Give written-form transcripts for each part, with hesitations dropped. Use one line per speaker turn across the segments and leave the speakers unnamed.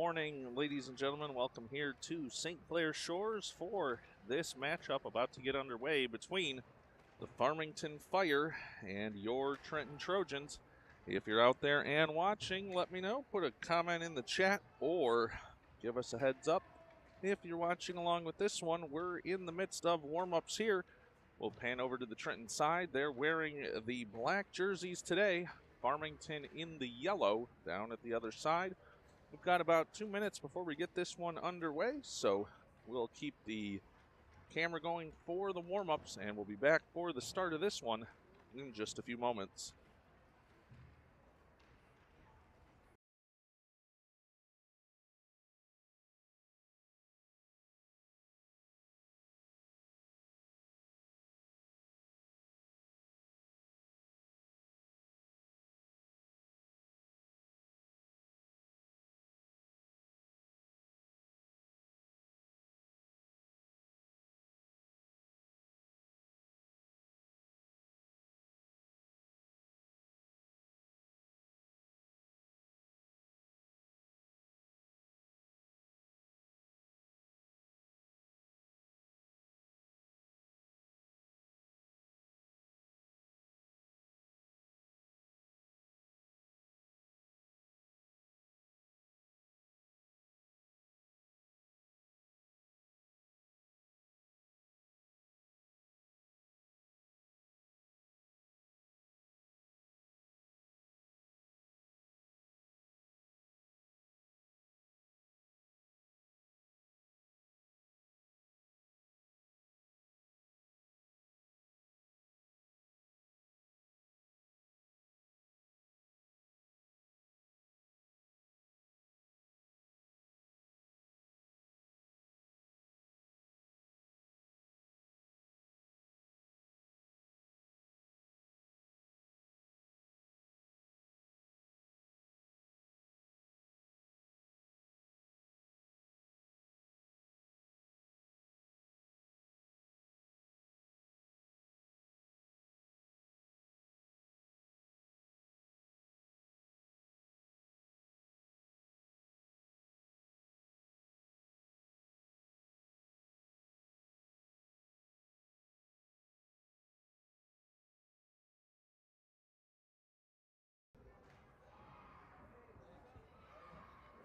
morning, ladies and gentlemen. Welcome here to St. Clair Shores for this matchup about to get underway between the Farmington Fire and your Trenton Trojans. If you're out there and watching, let me know. Put a comment in the chat or give us a heads up. If you're watching along with this one, we're in the midst of warm-ups here. We'll pan over to the Trenton side. They're wearing the black jerseys today. Farmington in the yellow down at the other side. We've got about 2 minutes before we get this one underway, so we'll keep the camera going for the warm-ups, and we'll be back for the start of this one in just a few moments.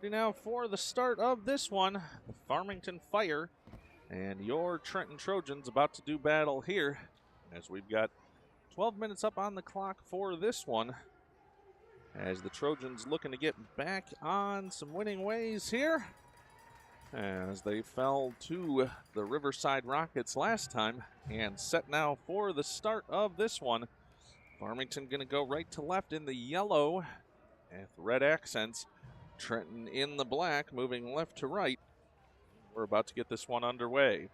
Now for the start of this one, the Farmington Fire and your Trenton Trojans about to do battle here, as we've got 12 minutes up on the clock for this one, as the Trojans looking to get back on some winning ways here, as they fell to the Riverside Rockets last time, and set now for the start of this one. Farmington going to go right to left in the yellow with red accents. Trenton in the black, moving left to right. We're about to get this one underway.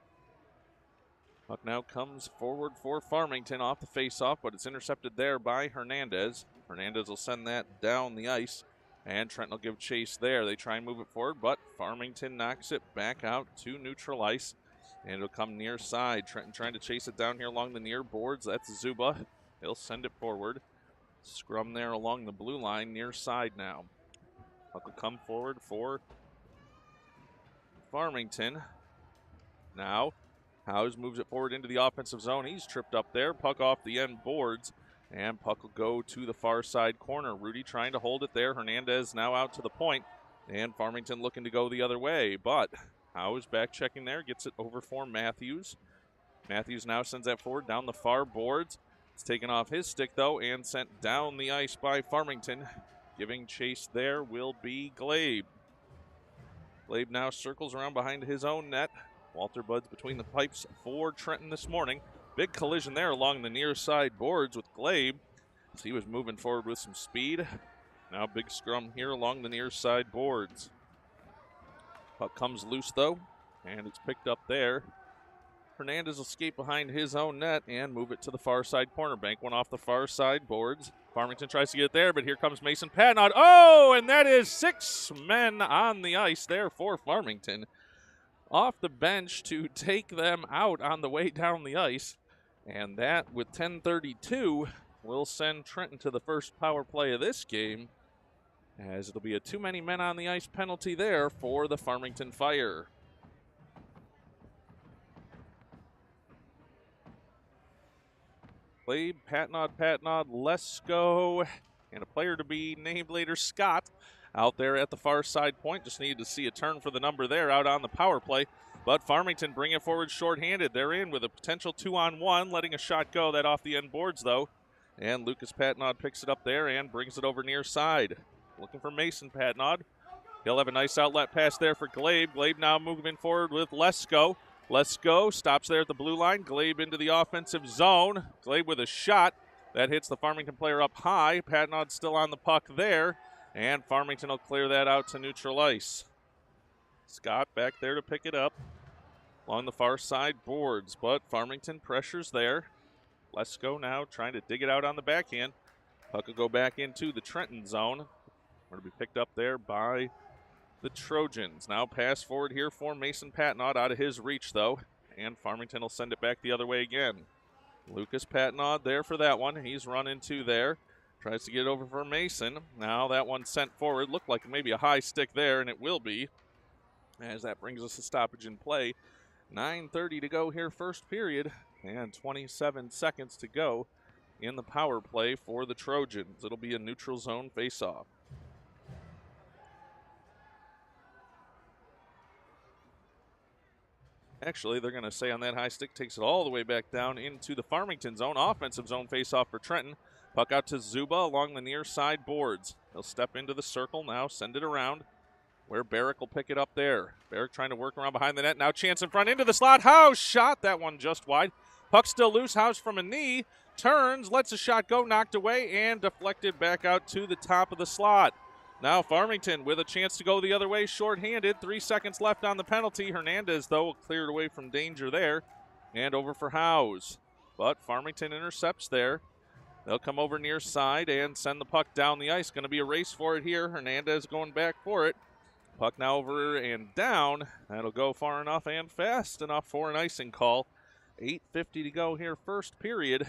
Puck now comes forward for Farmington off the faceoff, but it's intercepted there by Hernandez. Hernandez will send that down the ice, and Trenton will give chase there. They try and move it forward, but Farmington knocks it back out to neutral ice, and it'll come near side. Trenton trying to chase it down here along the near boards. That's Zuba. He'll send it forward. Scrum there along the blue line, near side now. Puck will come forward for Farmington. Now, Howes moves it forward into the offensive zone. He's tripped up there. Puck off the end boards, and puck will go to the far side corner. Rudy trying to hold it there. Hernandez now out to the point, and Farmington looking to go the other way, but Howes back checking there, gets it over for Matthews. Matthews now sends that forward down the far boards. It's taken off his stick, though, and sent down the ice by Farmington. Giving chase there will be Glabe. Glabe now circles around behind his own net. Walter Buds between the pipes for Trenton this morning. Big collision there along the near side boards with Glabe, as he was moving forward with some speed. Now big scrum here along the near side boards. Puck comes loose though, and it's picked up there. Hernandez will skate behind his own net and move it to the far side corner. Bank one off the far side boards. Farmington tries to get it there, but here comes Mason Patnod. Oh, and that is 6 men on the ice there for Farmington. Off the bench to take them out on the way down the ice. And that, with 10:32, will send Trenton to the first power play of this game. as it'll be a too many men on the ice penalty there for the Farmington Fire. Glebe, Patnod, Lesko, and a player to be named later, Scott, out there at the far side point. Just needed to see a turn for the number there out on the power play. But Farmington bring it forward shorthanded. They're in with a potential 2-on-1, letting a shot go. That off the end boards, though. And Lucas Patnod picks it up there and brings it over near side. Looking for Mason Patnod. He'll have a nice outlet pass there for Glebe. Glebe now moving forward with Lesko. Lesko stops there at the blue line. Glebe into the offensive zone. Glebe with a shot. That hits the Farmington player up high. Patnod still on the puck there. And Farmington will clear that out to neutral ice. Scott back there to pick it up along the far side boards. But Farmington pressures there. Lesko now trying to dig it out on the backhand. Puck will go back into the Trenton zone. Going to be picked up there by the Trojans. Now pass forward here for Mason Patnod, out of his reach though, and Farmington will send it back the other way again. Lucas Patnod there for that one. He's run into there. Tries to get it over for Mason. Now that one sent forward. Looked like maybe a high stick there, and it will be, as that brings us a stoppage in play. 9:30 to go here first period, and 27 seconds to go in the power play for the Trojans. It'll be a neutral zone faceoff. Actually, they're going to say on that high stick, takes it all the way back down into the Farmington zone. Offensive zone faceoff for Trenton. Puck out to Zuba along the near side boards. He'll step into the circle now, send it around, where Barrick will pick it up there. Barrick trying to work around behind the net. Now chance in front into the slot. House shot that one just wide. Puck still loose. House from a knee. Turns, lets a shot go, knocked away, and deflected back out to the top of the slot. Now Farmington with a chance to go the other way, shorthanded. 3 seconds left on the penalty. Hernandez, though, cleared away from danger there. And over for Howes. But Farmington intercepts there. They'll come over near side and send the puck down the ice. Going to be a race for it here. Hernandez going back for it. Puck now over and down. That'll go far enough and fast enough for an icing call. 8:50 to go here first period.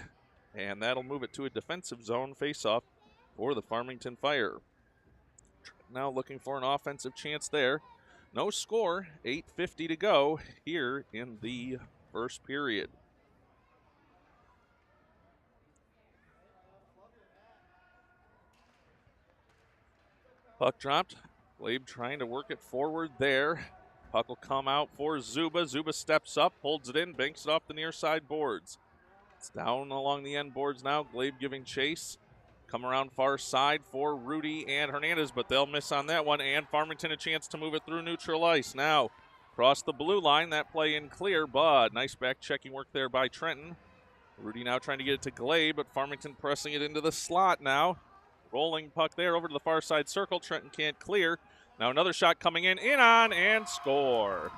And that'll move it to a defensive zone faceoff for the Farmington Fire. Now looking for an offensive chance there. No score, 8:50 to go here in the first period. Puck dropped. Glebe trying to work it forward there. Puck will come out for Zuba. Zuba steps up, holds it in, banks it off the near side boards. It's down along the end boards now. Glebe giving chase. Come around far side for Rudy and Hernandez, but they'll miss on that one. And Farmington a chance to move it through neutral ice. Now, across the blue line, that play in clear, but nice back checking work there by Trenton. Rudy now trying to get it to Glebe, but Farmington pressing it into the slot now. Rolling puck there over to the far side circle. Trenton can't clear. Now another shot coming in on, and score.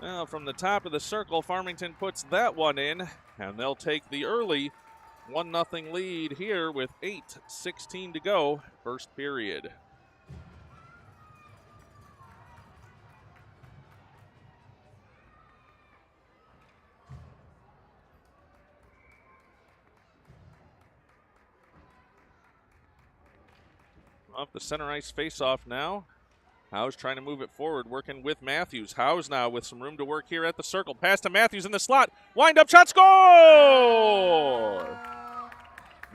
Now from the top of the circle, Farmington puts that one in, and they'll take the early 1-0 lead here with 8:16 to go, first period. Off the center ice faceoff now. Howes trying to move it forward, working with Matthews. Howes now with some room to work here at the circle. Pass to Matthews in the slot. Wind up shot, score!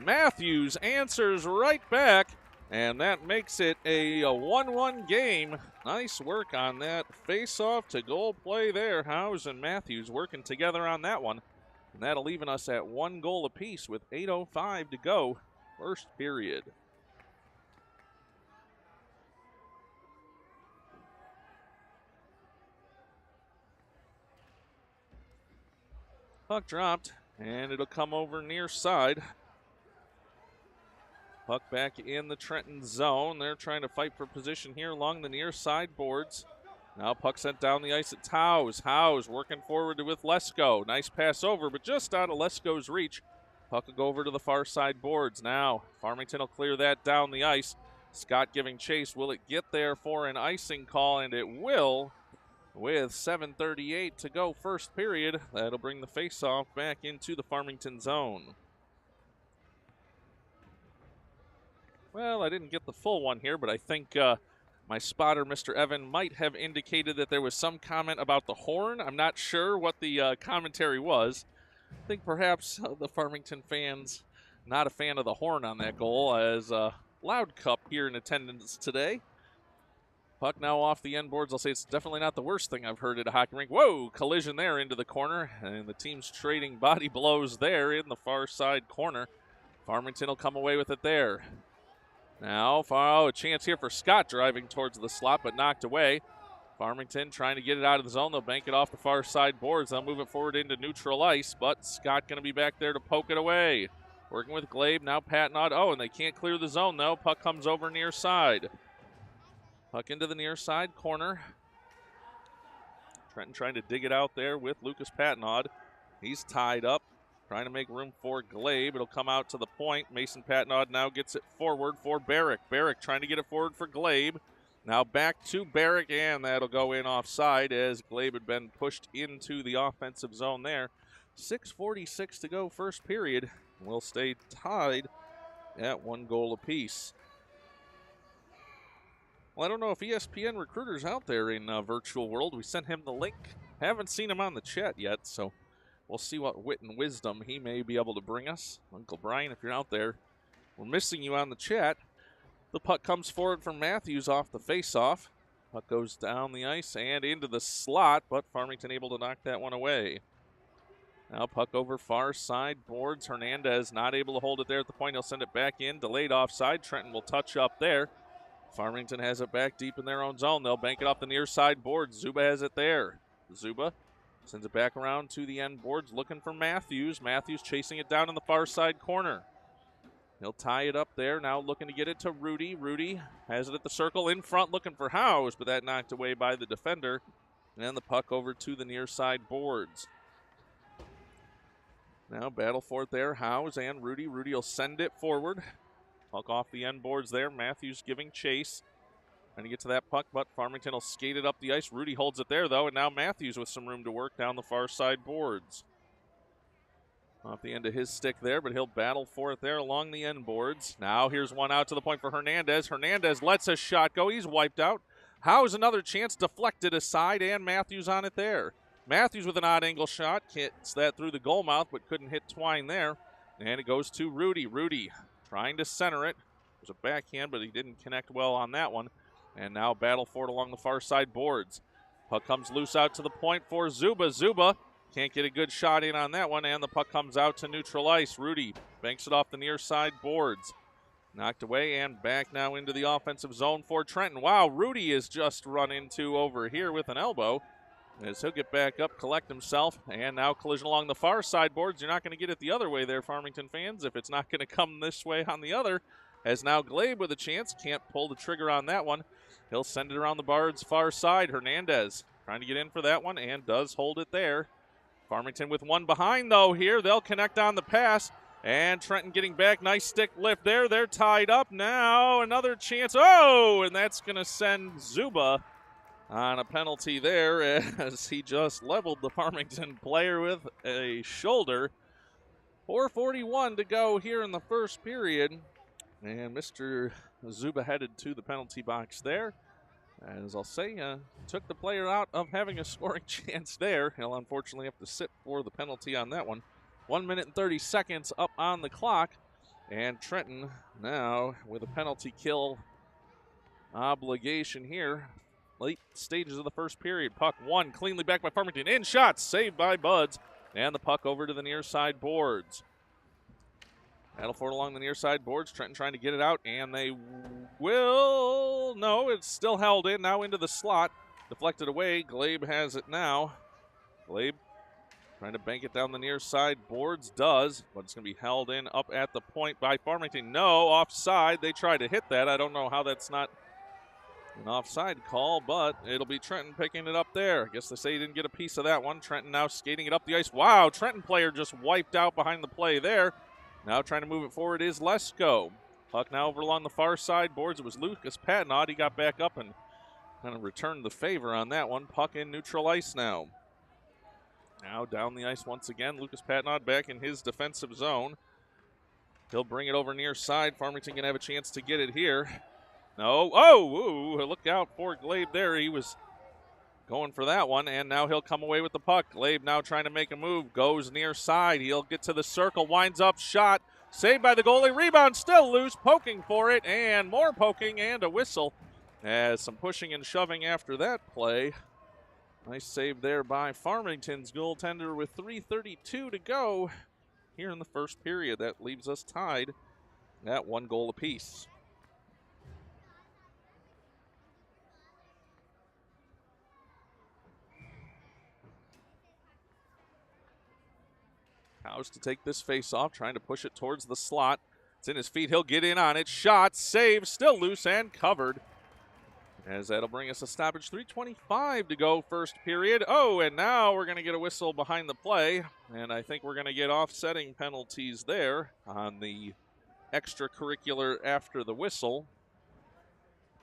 Matthews answers right back, and that makes it a 1-1 game. Nice work on that face-off to goal play there. Howes and Matthews working together on that one, and that'll even us at 1 goal apiece with 8:05 to go, first period. Puck dropped, and it'll come over near side. Puck back in the Trenton zone. They're trying to fight for position here along the near side boards. Now puck sent down the ice. It's Howes. Howes working forward with Lesko. Nice pass over, but just out of Lesko's reach. Puck will go over to the far side boards. Now Farmington will clear that down the ice. Scott giving chase. Will it get there for an icing call? And it will. With 7:38 to go first period, that'll bring the faceoff back into the Farmington zone. Well, I didn't get the full one here, but I think my spotter, Mr. Evan, might have indicated that there was some comment about the horn. I'm not sure what the commentary was. I think perhaps the Farmington fans not a fan of the horn on that goal, as Loud Cup here in attendance today. Puck now off the end boards. I'll say it's definitely not the worst thing I've heard at a hockey rink. Whoa, collision there into the corner, and the team's trading body blows there in the far side corner. Farmington will come away with it there. Now, a chance here for Scott driving towards the slot, but knocked away. Farmington trying to get it out of the zone. They'll bank it off the far side boards. They'll move it forward into neutral ice, but Scott going to be back there to poke it away. Working with Glabe, now Patnod. Oh, and they can't clear the zone, though. Puck comes over near side. Puck into the near side corner. Trenton trying to dig it out there with Lucas Patnod. He's tied up, trying to make room for Glabe. It'll come out to the point. Mason Patnod now gets it forward for Barrick. Barrick trying to get it forward for Glabe. Now back to Barrick, and that'll go in offside as Glabe had been pushed into the offensive zone there. 6:46 to go first period. We'll stay tied at 1 goal apiece. Well, I don't know if ESPN Recruiter's out there in virtual world. We sent him the link. Haven't seen him on the chat yet, so we'll see what wit and wisdom he may be able to bring us. Uncle Brian, if you're out there, we're missing you on the chat. The puck comes forward from Matthews off the faceoff. Puck goes down the ice and into the slot, but Farmington able to knock that one away. Now puck over far side boards. Hernandez not able to hold it there at the point. He'll send it back in. Delayed offside. Trenton will touch up there. Farmington has it back deep in their own zone. They'll bank it off the near side boards. Zuba has it there. Zuba sends it back around to the end boards looking for Matthews. Matthews chasing it down in the far side corner. He'll tie it up there. Now looking to get it to Rudy. Rudy has it at the circle in front looking for Howes, but that knocked away by the defender. And the puck over to the near side boards. Now battle for it there. Howes and Rudy. Rudy will send it forward. Puck off the end boards there. Matthews giving chase. Trying to get to that puck, but Farmington will skate it up the ice. Rudy holds it there, though, and now Matthews with some room to work down the far side boards. Off the end of his stick there, but he'll battle for it there along the end boards. Now here's one out to the point for Hernandez. Hernandez lets a shot go. He's wiped out. How's another chance deflected aside, and Matthews on it there. Matthews with an odd angle shot. Hits that through the goal mouth, but couldn't hit Twine there. And it goes to Rudy. Rudy trying to center it. There's a backhand, but he didn't connect well on that one. And now battle for it along the far side boards. Puck comes loose out to the point for Zuba. Zuba can't get a good shot in on that one, and the puck comes out to neutral ice. Rudy banks it off the near side boards. Knocked away and back now into the offensive zone for Trenton. Wow, Rudy is just run into over here with an elbow. As he'll get back up, collect himself, and now collision along the far side boards. You're not going to get it the other way there, Farmington fans, if it's not going to come this way on the other. As now Glabe with a chance, can't pull the trigger on that one. He'll send it around the boards far side. Hernandez trying to get in for that one and does hold it there. Farmington with one behind, though, here. They'll connect on the pass, and Trenton getting back. Nice stick lift there. They're tied up now. Another chance. Oh, and that's going to send Zuba on a penalty there as he just leveled the Farmington player with a shoulder. 4:41 to go here in the first period. And Mr. Zuba headed to the penalty box there. As I'll say, took the player out of having a scoring chance there. He'll unfortunately have to sit for the penalty on that one. 1 minute and 30 seconds up on the clock. And Trenton now with a penalty kill obligation here. Late stages of the first period. Puck won cleanly back by Farmington. In shot, saved by Buds. And the puck over to the near side boards. Battle for it along the near side boards. Trenton trying to get it out, and they will. No, it's still held in. Now into the slot. Deflected away. Glabe has it now. Glabe trying to bank it down the near side boards. Does, but it's going to be held in up at the point by Farmington. No, offside. They try to hit that. I don't know how that's not an offside call, but it'll be Trenton picking it up there. I guess they say he didn't get a piece of that one. Trenton now skating it up the ice. Wow, Trenton player just wiped out behind the play there. Now trying to move it forward is Lesko. Puck now over along the far side boards. It was Lucas Patnod. He got back up and kind of returned the favor on that one. Puck in neutral ice now. Now down the ice once again. Lucas Patnod back in his defensive zone. He'll bring it over near side. Farmington can have a chance to get it here. No. Oh, ooh, look out for Glabe there. He was going for that one, and now he'll come away with the puck. Glabe now trying to make a move. Goes near side. He'll get to the circle. Winds up. Shot. Saved by the goalie. Rebound still loose. Poking for it, and more poking, and a whistle. As some pushing and shoving after that play. Nice save there by Farmington's goaltender with 3:32 to go here in the first period. That leaves us tied at 1 goal apiece. House to take this face off, trying to push it towards the slot. It's in his feet. He'll get in on it. Shot, save, still loose and covered. As that'll bring us a stoppage. 3:25 to go first period. Oh, and now we're going to get a whistle behind the play. And I think we're going to get offsetting penalties there on the extracurricular after the whistle.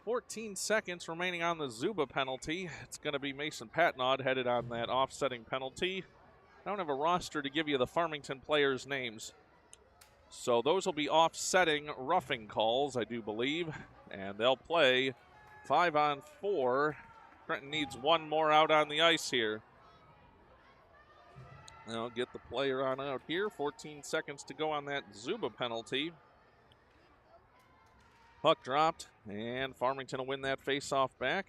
14 seconds remaining on the Zuba penalty. It's going to be Mason Patnaud headed on that offsetting penalty. I don't have a roster to give you the Farmington players' names. So those will be offsetting roughing calls, I do believe. And they'll play 5-on-4. Trenton needs one more out on the ice here. They'll get the player on out here. 14 seconds to go on that Zuba penalty. Puck dropped, and Farmington will win that face-off back.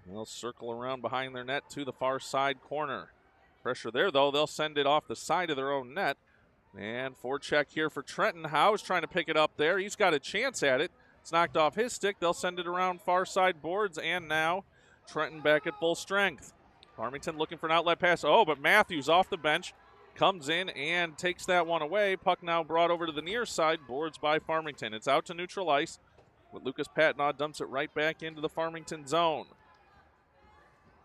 They'll circle around behind their net to the far side corner. Pressure there, though. They'll send it off the side of their own net. And forecheck here for Trenton. Howe's trying to pick it up there. He's got a chance at it. It's knocked off his stick. They'll send it around far side boards, and now Trenton back at full strength. Farmington looking for an outlet pass. Oh, but Matthews off the bench comes in and takes that one away. Puck now brought over to the near side, boards by Farmington. It's out to neutral ice, but Lucas Patnaud dumps it right back into the Farmington zone.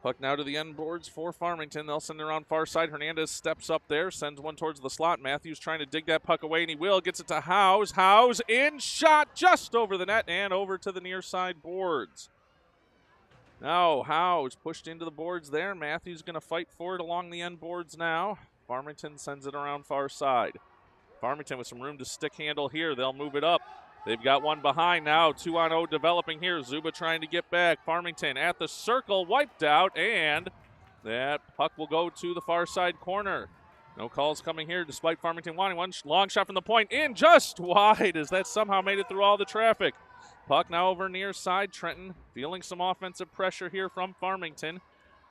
Puck now to the end boards for Farmington. They'll send it around far side. Hernandez steps up there, sends one towards the slot. Matthews trying to dig that puck away, and he will. Gets it to Howes. Howes in, shot just over the net and over to the near side boards. Now Howes pushed into the boards there. Matthews going to fight for it along the end boards now. Farmington sends it around far side. Farmington with some room to stick handle here. They'll move it up. They've got one behind now. 2-on-0 developing here. Zuba trying to get back. Farmington at the circle, wiped out, and that puck will go to the far side corner. No calls coming here despite Farmington wanting one. Long shot from the point in just wide as that somehow made it through all the traffic. Puck now over near side. Trenton feeling some offensive pressure here from Farmington.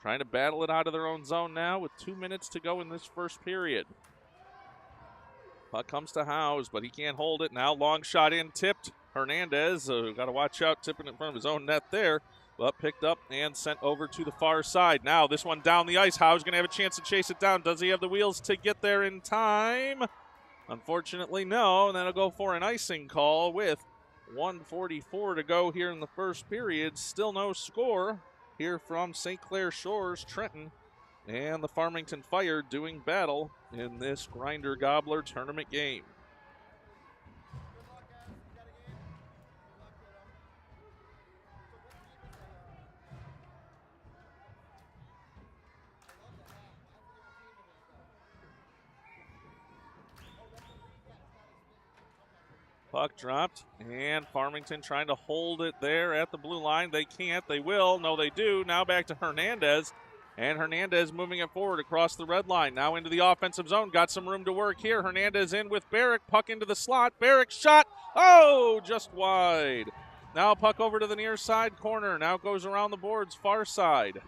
Trying to battle it out of their own zone now with 2 minutes to go in this first period. Puck comes to Howes, but he can't hold it. Now long shot in, tipped. Hernandez, got to watch out, tipping it in front of his own net there. But picked up and sent over to the far side. Now this one down the ice. Howes going to have a chance to chase it down. Does he have the wheels to get there in time? Unfortunately, no. And then he'll go for an icing call with 1:44 to go here in the first period. Still no score here from St. Clair Shores, Trenton, and the Farmington Fire doing battle in this Grinder Gobbler tournament game. Puck dropped, and Farmington trying to hold it there at the blue line. They can't, they will, no they do. Now back to Hernandez, and Hernandez moving it forward across the red line. Now into the offensive zone, got some room to work here. Hernandez in with Barrick, puck into the slot. Barrick shot, oh, just wide. Now puck over to the near side corner. Now goes around the boards, far side.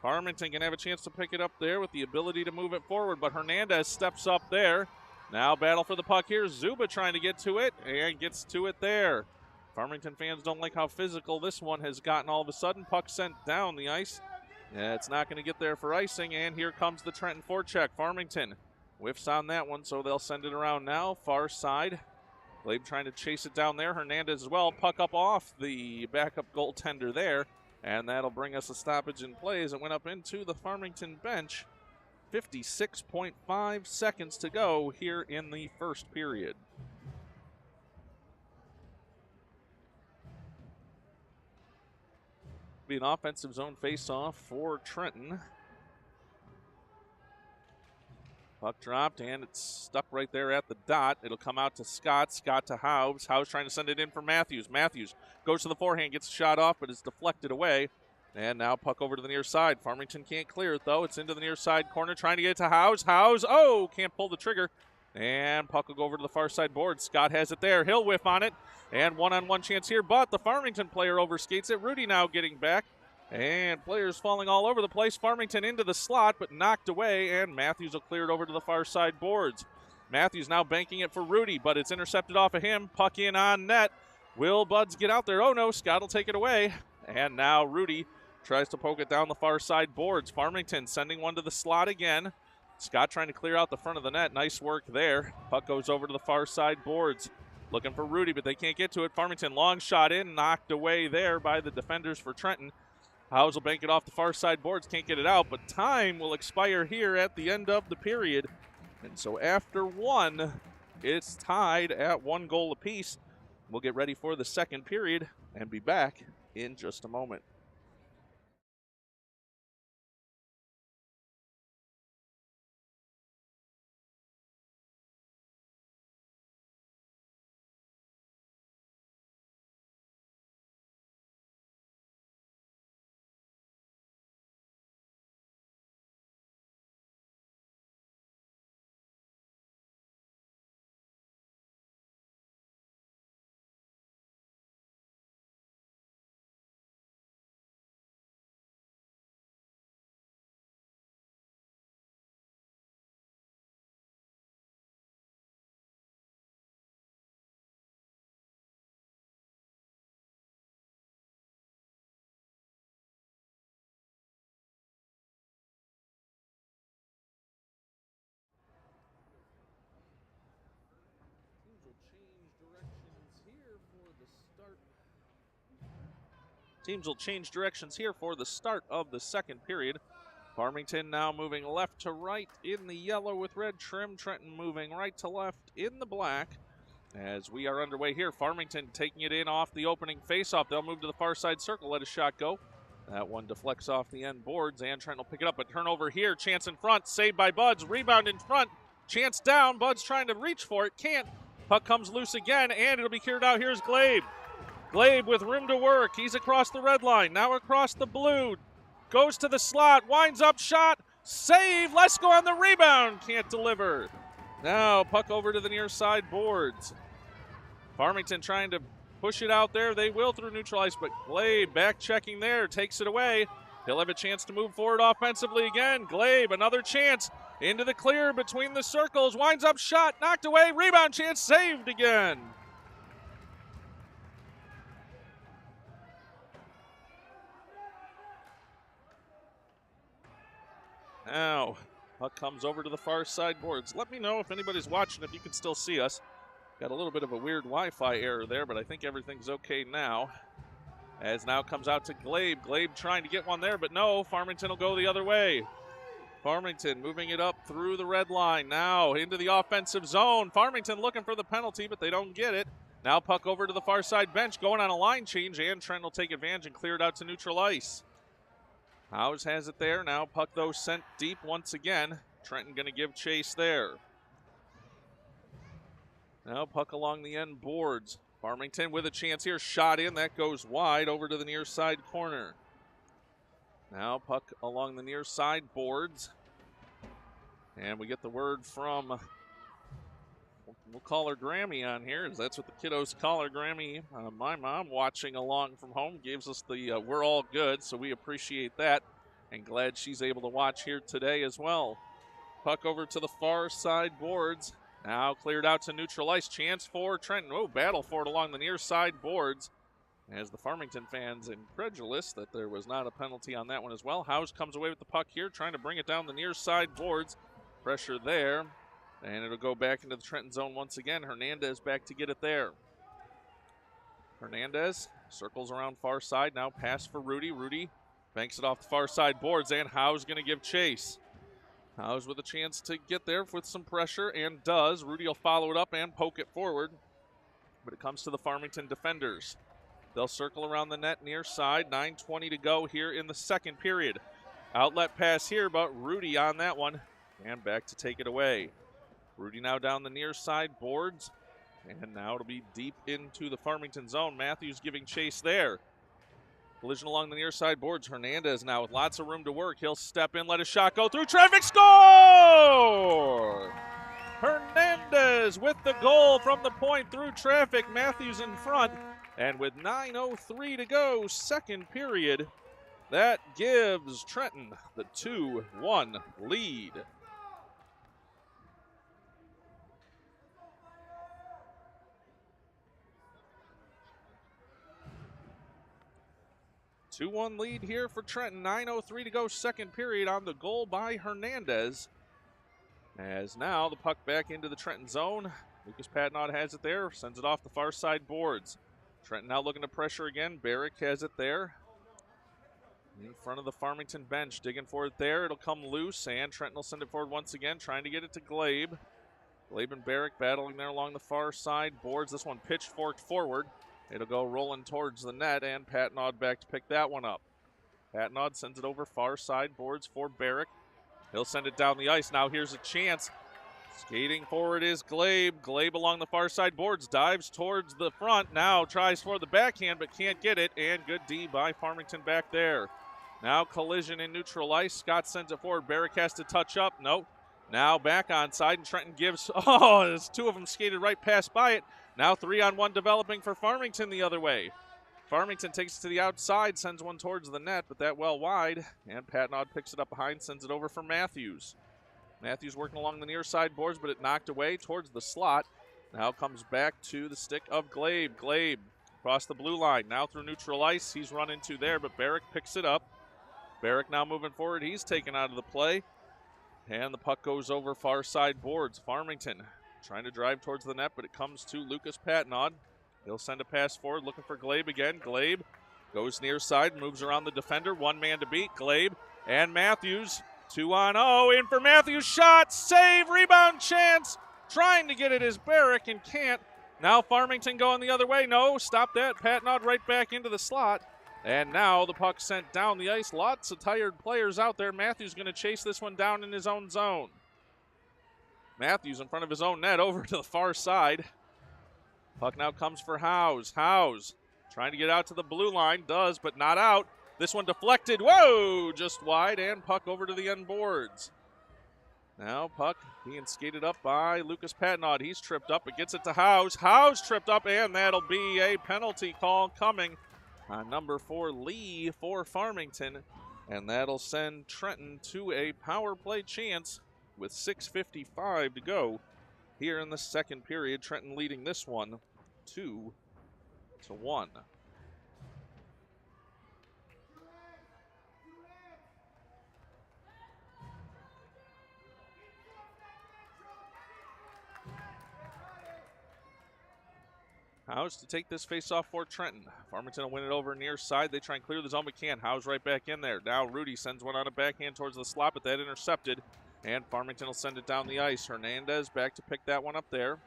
Farmington can have a chance to pick it up there with the ability to move it forward, but Hernandez steps up there. Now battle for the puck here. Zuba trying to get to it and gets to it there. Farmington fans don't like how physical this one has gotten all of a sudden. Puck sent down the ice. It's not going to get there for icing, and here comes the Trenton forecheck. Farmington whiffs on that one, so they'll send it around now. Far side. Glabe trying to chase it down there. Hernandez as well. Puck up off the backup goaltender there, and that'll bring us a stoppage in play as it went up into the Farmington bench. 56.5 seconds to go here in the first period. Be an offensive zone face-off for Trenton. Puck dropped, and it's stuck right there at the dot. It'll come out to Scott. Scott to Howes. Howes trying to send it in for Matthews. Matthews goes to the forehand, gets a shot off, but it's deflected away. And now puck over to the near side. Farmington can't clear it, though. It's into the near side corner, trying to get it to Howes. Howes, oh, can't pull the trigger. And puck will go over to the far side board. Scott has it there. He'll whiff on it. And one-on-one chance here, but the Farmington player overskates it. Rudy now getting back. And players falling all over the place. Farmington into the slot, but knocked away, and Matthews will clear it over to the far side boards. Matthews now banking it for Rudy, but it's intercepted off of him. Puck in on net. Will Buds get out there? Oh, no, Scott will take it away. And now Rudy tries to poke it down the far side boards. Farmington sending one to the slot again. Scott trying to clear out the front of the net. Nice work there. Puck goes over to the far side boards. Looking for Rudy, but they can't get to it. Farmington long shot in, knocked away there by the defenders for Trenton. Howes will bank it off the far side boards, can't get it out, but time will expire here at the end of the period. And so after one, it's tied at 1 goal apiece. We'll get ready for the second period and be back in just a moment. Teams will change directions here for the start of the second period. Farmington now moving left to right in the yellow with red trim. Trenton moving right to left in the black. As we are underway here, Farmington taking it in off the opening faceoff. They'll move to the far side circle, let a shot go. That one deflects off the end boards, and Trenton will pick it up. A turnover here, chance in front, saved by Buds. Rebound in front, chance down. Buds trying to reach for it, can't. Puck comes loose again, and it'll be cleared out. Here's Glabe. Glabe with room to work. He's across the red line, now across the blue. Goes to the slot, winds up, shot, save. Lesko on the rebound, can't deliver. Now puck over to the near side boards. Farmington trying to push it out there. They will through neutral ice, but Glabe back checking there, takes it away. He'll have a chance to move forward offensively again. Glabe, another chance into the clear between the circles. Winds up, shot, knocked away, rebound chance, saved again. Now, puck comes over to the far side boards. Let me know if anybody's watching, if you can still see us. Got a little bit of a weird Wi-Fi error there, but I think everything's okay now. As now comes out to Glabe. Glabe trying to get one there, but no, Farmington will go the other way. Farmington moving it up through the red line. Now into the offensive zone. Farmington looking for the penalty, but they don't get it. Now puck over to the far side bench, going on a line change, and Trent will take advantage and clear it out to neutral ice. Howes has it there. Now puck, though, sent deep once again. Trenton going to give chase there. Now puck along the end boards. Farmington with a chance here. Shot in. That goes wide over to the near side corner. Now puck along the near side boards. And we get the word from, we'll call her Grammy on here, as that's what the kiddos call her, Grammy. My mom, watching along from home, gives us the we're all good, so we appreciate that. And glad she's able to watch here today as well. Puck over to the far side boards. Now cleared out to neutral ice. Chance for Trenton. Oh, battle for it along the near side boards. As the Farmington fans incredulous that there was not a penalty on that one as well. Howes comes away with the puck here, trying to bring it down the near side boards. Pressure there. And it'll go back into the Trenton zone once again. Hernandez back to get it there. Hernandez circles around far side. Now pass for Rudy. Rudy banks it off the far side boards, and Howes going to give chase. Howes with a chance to get there with some pressure, and does. Rudy will follow it up and poke it forward. But it comes to the Farmington defenders. They'll circle around the net near side. 9:20 to go here in the second period. Outlet pass here, but Rudy on that one. and back to take it away. Rudy now down the near side boards, and now it'll be deep into the Farmington zone. Matthews giving chase there. Collision along the near side boards. Hernandez now with lots of room to work. He'll step in, let a shot go through traffic, score! Hernandez with the goal from the point through traffic. Matthews in front, and with 9:03 to go, second period, that gives Trenton the 2-1 lead. 2-1 lead here for Trenton. 9:03 to go, second period, on the goal by Hernandez. As now the puck back into the Trenton zone. Lucas Patnaud has it there, sends it off the far side boards. Trenton now looking to pressure again. Barrick has it there. In front of the Farmington bench, digging for it there. It'll come loose, and Trenton will send it forward once again, trying to get it to Glabe. Glabe and Barrick battling there along the far side boards. This one pitchforked forward. It'll go rolling towards the net, and Patnaud back to pick that one up. Patnaud sends it over far side boards for Barrick. He'll send it down the ice. Now here's a chance. Skating forward is Glabe. Glabe along the far side boards, dives towards the front. Now tries for the backhand, but can't get it, and good D by Farmington back there. Now collision in neutral ice. Scott sends it forward. Barrick has to touch up. Nope. Now back on side, and Trenton gives, there's two of them skated right past by it. Now 3-on-1 developing for Farmington the other way. Farmington takes it to the outside, sends one towards the net, but that well wide, and Patnaud picks it up behind, sends it over for Matthews. Matthews working along the near side boards, but it knocked away towards the slot. Now comes back to the stick of Glabe. Glabe across the blue line, now through neutral ice. He's run into there, but Barrick picks it up. Barrick now moving forward. He's taken out of the play, and the puck goes over far side boards. Farmington trying to drive towards the net, but it comes to Lucas Patnaud. He'll send a pass forward, looking for Glabe again. Glabe goes near side, moves around the defender. One man to beat. Glabe and Matthews. 2-on-0. In for Matthews. Shot. Save. Rebound chance. Trying to get it is Barrick and can't. Now Farmington going the other way. No. Stop that. Patnaud right back into the slot. And now the puck sent down the ice. Lots of tired players out there. Matthews going to chase this one down in his own zone. Matthews in front of his own net over to the far side. Puck now comes for Howes. Howes trying to get out to the blue line. Does, but not out. This one deflected. Whoa! Just wide, and puck over to the end boards. Now puck being skated up by Lucas Patnaud. He's tripped up, but gets it to Howes. Howes tripped up, and that'll be a penalty call coming on number 4, Lee, for Farmington. And that'll send Trenton to a power play chance with 6:55 to go here in the second period. Trenton leading this one 2-1. Howes to take this face-off for Trenton. Farmington will win it over near side. They try and clear the zone, but can't. Howes right back in there. Now Rudy sends one on a backhand towards the slot, but that intercepted. And Farmington will send it down the ice. Hernandez back to pick that one up there.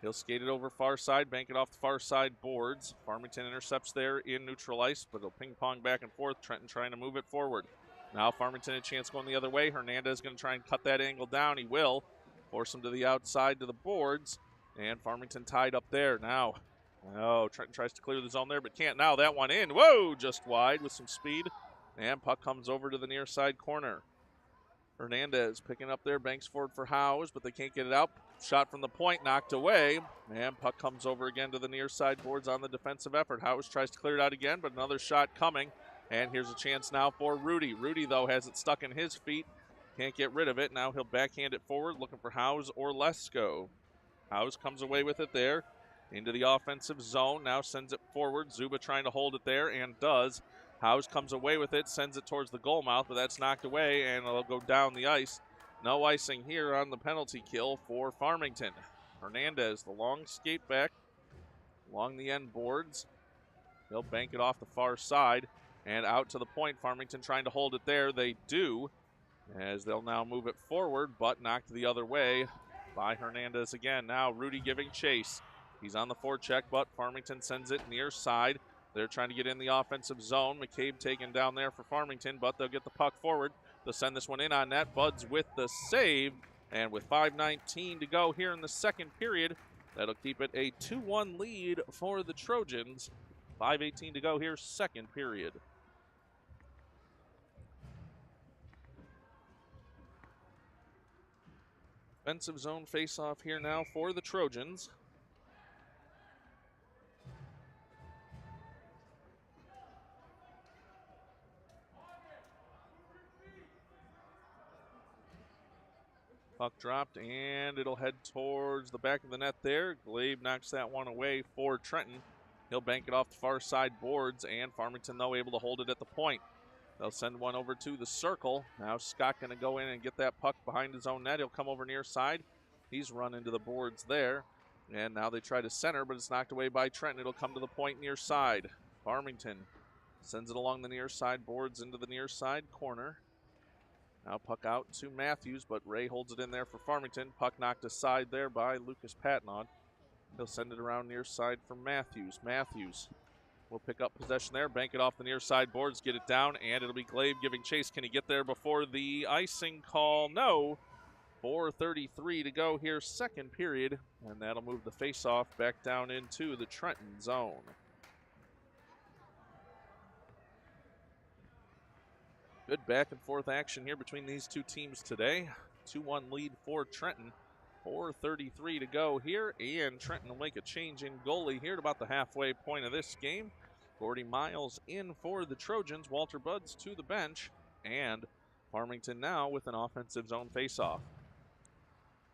He'll skate it over far side, bank it off the far side boards. Farmington intercepts there in neutral ice, but it'll ping-pong back and forth. Trenton trying to move it forward. Now Farmington a chance going the other way. Hernandez going to try and cut that angle down. He will. Force him to the outside to the boards. And Farmington tied up there. Now, Trenton tries to clear the zone there, but can't. Now that one in. Whoa, just wide with some speed. And puck comes over to the near side corner. Hernandez picking up there, banks forward for Howes, but they can't get it out. Shot from the point, knocked away. And puck comes over again to the near side boards on the defensive effort. Howes tries to clear it out again, but another shot coming. And here's a chance now for Rudy. Rudy, though, has it stuck in his feet. Can't get rid of it. Now he'll backhand it forward, looking for Howes or Lesko. Howes comes away with it there into the offensive zone. Now sends it forward. Zuba trying to hold it there, and does. Howes comes away with it, sends it towards the goal mouth, but that's knocked away, and it'll go down the ice. No icing here on the penalty kill for Farmington. Hernandez, the long skate back along the end boards. He'll bank it off the far side and out to the point. Farmington trying to hold it there. They do, as they'll now move it forward, but knocked the other way by Hernandez again. Now Rudy giving chase. He's on the forecheck, but Farmington sends it near side. They're trying to get in the offensive zone. McCabe taken down there for Farmington, but they'll get the puck forward. They'll send this one in on net. Buds with the save. And with 5:19 to go here in the second period, that'll keep it a 2-1 lead for the Trojans. 5:18 to go here, second period. Offensive zone face-off here now for the Trojans. Puck dropped, and it'll head towards the back of the net there. Glabe knocks that one away for Trenton. He'll bank it off the far side boards, and Farmington, though, able to hold it at the point. They'll send one over to the circle. Now Scott going to go in and get that puck behind his own net. He'll come over near side. He's run into the boards there. And now they try to center, but it's knocked away by Trenton. It'll come to the point near side. Farmington sends it along the near side boards into the near side corner. Now puck out to Matthews, but Ray holds it in there for Farmington. Puck knocked aside there by Lucas Patnaud. He'll send it around near side for Matthews. Matthews will pick up possession there, bank it off the near side boards, get it down, and it'll be Glabe giving chase. Can he get there before the icing call? No. 4:33 to go here, second period, and that'll move the faceoff back down into the Trenton zone. Good back and forth action here between these two teams today. 2-1 lead for Trenton. 4:33 to go here, and Trenton will make a change in goalie here at about the halfway point of this game. Gordy Miles in for the Trojans. Walter Buds to the bench, and Farmington now with an offensive zone faceoff.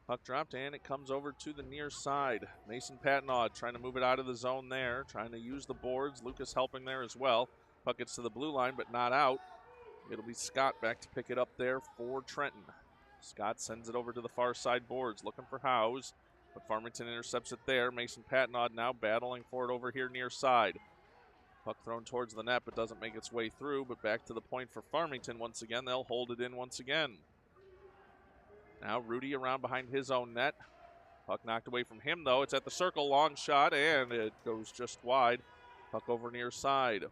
Puck dropped, and it comes over to the near side. Mason Patnaud trying to move it out of the zone there, trying to use the boards. Lucas helping there as well. Puck gets to the blue line, but not out. It'll be Scott back to pick it up there for Trenton. Scott sends it over to the far side boards, looking for Howes, but Farmington intercepts it there. Mason Patnaud now battling for it over here near side. Puck thrown towards the net, but doesn't make its way through, but back to the point for Farmington once again. They'll hold it in once again. Now Rudy around behind his own net. Puck knocked away from him, though. It's at the circle, long shot, and it goes just wide. Puck over near side.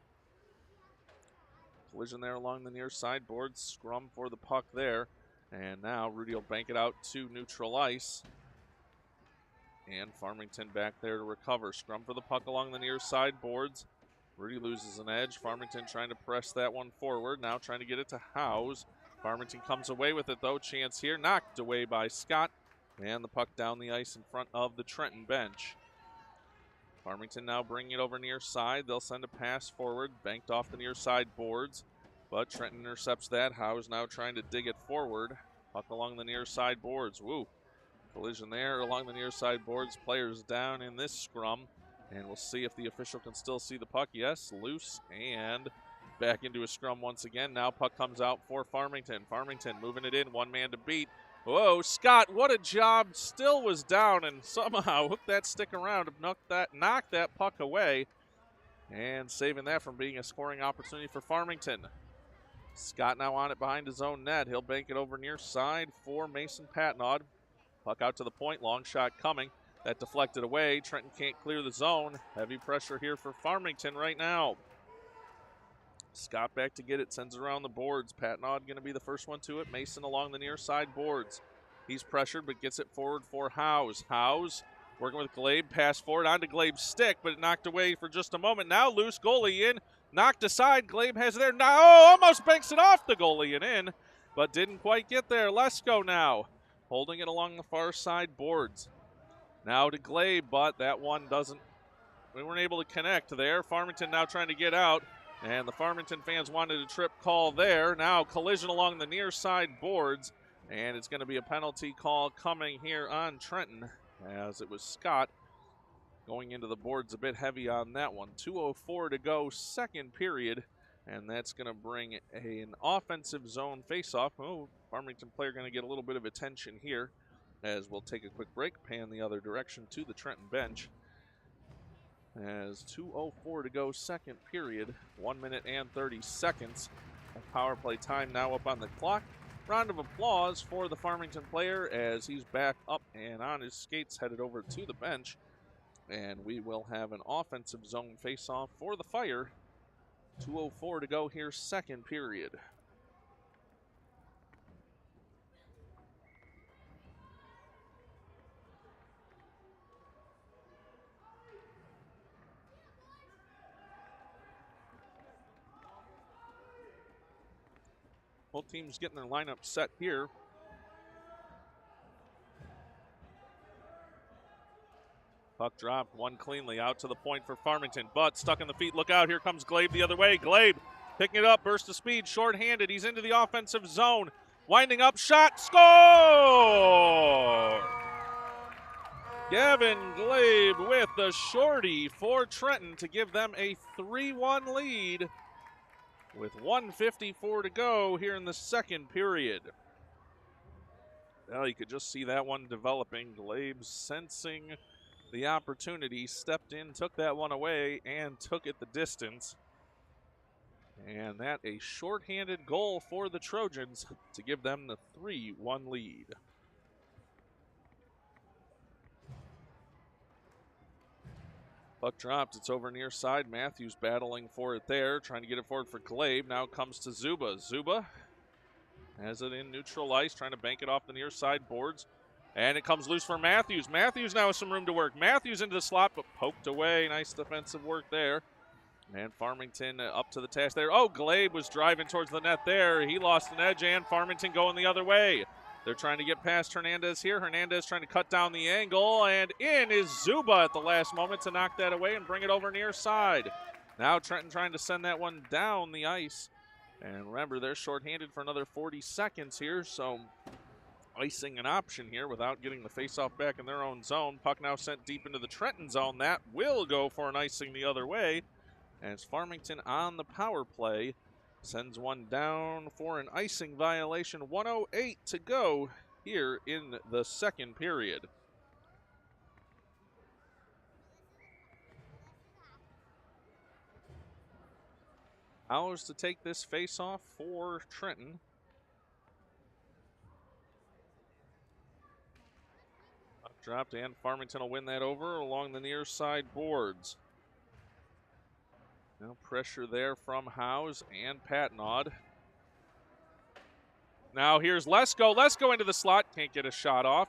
Collision there along the near side boards. Scrum for the puck there. And now Rudy will bank it out to neutral ice. And Farmington back there to recover. Scrum for the puck along the near side boards. Rudy loses an edge. Farmington trying to press that one forward. Now trying to get it to Howes. Farmington comes away with it, though. Chance here. Knocked away by Scott. And the puck down the ice in front of the Trenton bench. Farmington now bringing it over near side. They'll send a pass forward. Banked off the near side boards. But Trenton intercepts that. Howes now trying to dig it forward. Puck along the near side boards. Woo. Collision there along the near side boards. Players down in this scrum. And we'll see if the official can still see the puck. Yes, loose and back into a scrum once again. Now puck comes out for Farmington. Farmington moving it in. One man to beat. Whoa, Scott, what a job. Still was down and somehow hooked that stick around to knock that puck away. And saving that from being a scoring opportunity for Farmington. Scott now on it behind his own net. He'll bank it over near side for Mason Patnaud. Puck out to the point. Long shot coming. That deflected away. Trenton can't clear the zone. Heavy pressure here for Farmington right now. Scott back to get it. Sends it around the boards. Patnaud going to be the first one to it. Mason along the near side boards. He's pressured but gets it forward for Howes. Howes working with Glabe. Pass forward onto Glabe's stick, but it knocked away for just a moment. Now loose. Goalie in. Knocked aside. Glabe has it there. Now almost banks it off the goalie and in, but didn't quite get there. Lesko now holding it along the far side boards. Now to Glabe, but that one doesn't. We weren't able to connect there. Farmington now trying to get out, and the Farmington fans wanted a trip call there. Now collision along the near side boards, and it's going to be a penalty call coming here on Trenton, as it was Scott going into the boards a bit heavy on that one. 2:04 to go, second period, and that's going to bring an offensive zone faceoff. Oh, Farmington player going to get a little bit of attention here, as we'll take a quick break, pan the other direction to the Trenton bench. As 2:04 to go, second period, 1 minute and 30 seconds of power play time now up on the clock. Round of applause for the Farmington player as he's back up and on his skates, headed over to the bench. And we will have an offensive zone face-off for the Fire. 2:04 to go here, second period. Both teams getting their lineup set here. Puck dropped, one cleanly out to the point for Farmington, but stuck in the feet. Look out, here comes Glabe the other way. Glabe picking it up, burst of speed, shorthanded. He's into the offensive zone. Winding up, shot, score! Gavin Glabe with the shorty for Trenton to give them a 3-1 lead with 1:54 to go here in the second period. Well, you could just see that one developing. Glabe sensing the opportunity, stepped in, took that one away, and took it the distance. And that a shorthanded goal for the Trojans to give them the 3-1 lead. Puck dropped, it's over near side. Matthews battling for it there, trying to get it forward for Glabe. Now it comes to Zuba. Zuba has it in neutral ice, trying to bank it off the near side boards. And it comes loose for Matthews. Matthews now has some room to work. Matthews into the slot, but poked away. Nice defensive work there. And Farmington up to the task there. Oh, Glabe was driving towards the net there. He lost an edge, and Farmington going the other way. They're trying to get past Hernandez here. Hernandez trying to cut down the angle, and in is Zuba at the last moment to knock that away and bring it over near side. Now Trenton trying to send that one down the ice. And remember, they're shorthanded for another 40 seconds here, so icing an option here without getting the faceoff back in their own zone. Puck now sent deep into the Trenton zone. That will go for an icing the other way, as Farmington on the power play sends one down for an icing violation. 1:08 to go here in the second period. Ours to take this faceoff for Trenton. Puck dropped, and Farmington will win that over along the near side boards. No pressure there from Howes and Patnaud. Now here's Lesko. Lesko into the slot. Can't get a shot off.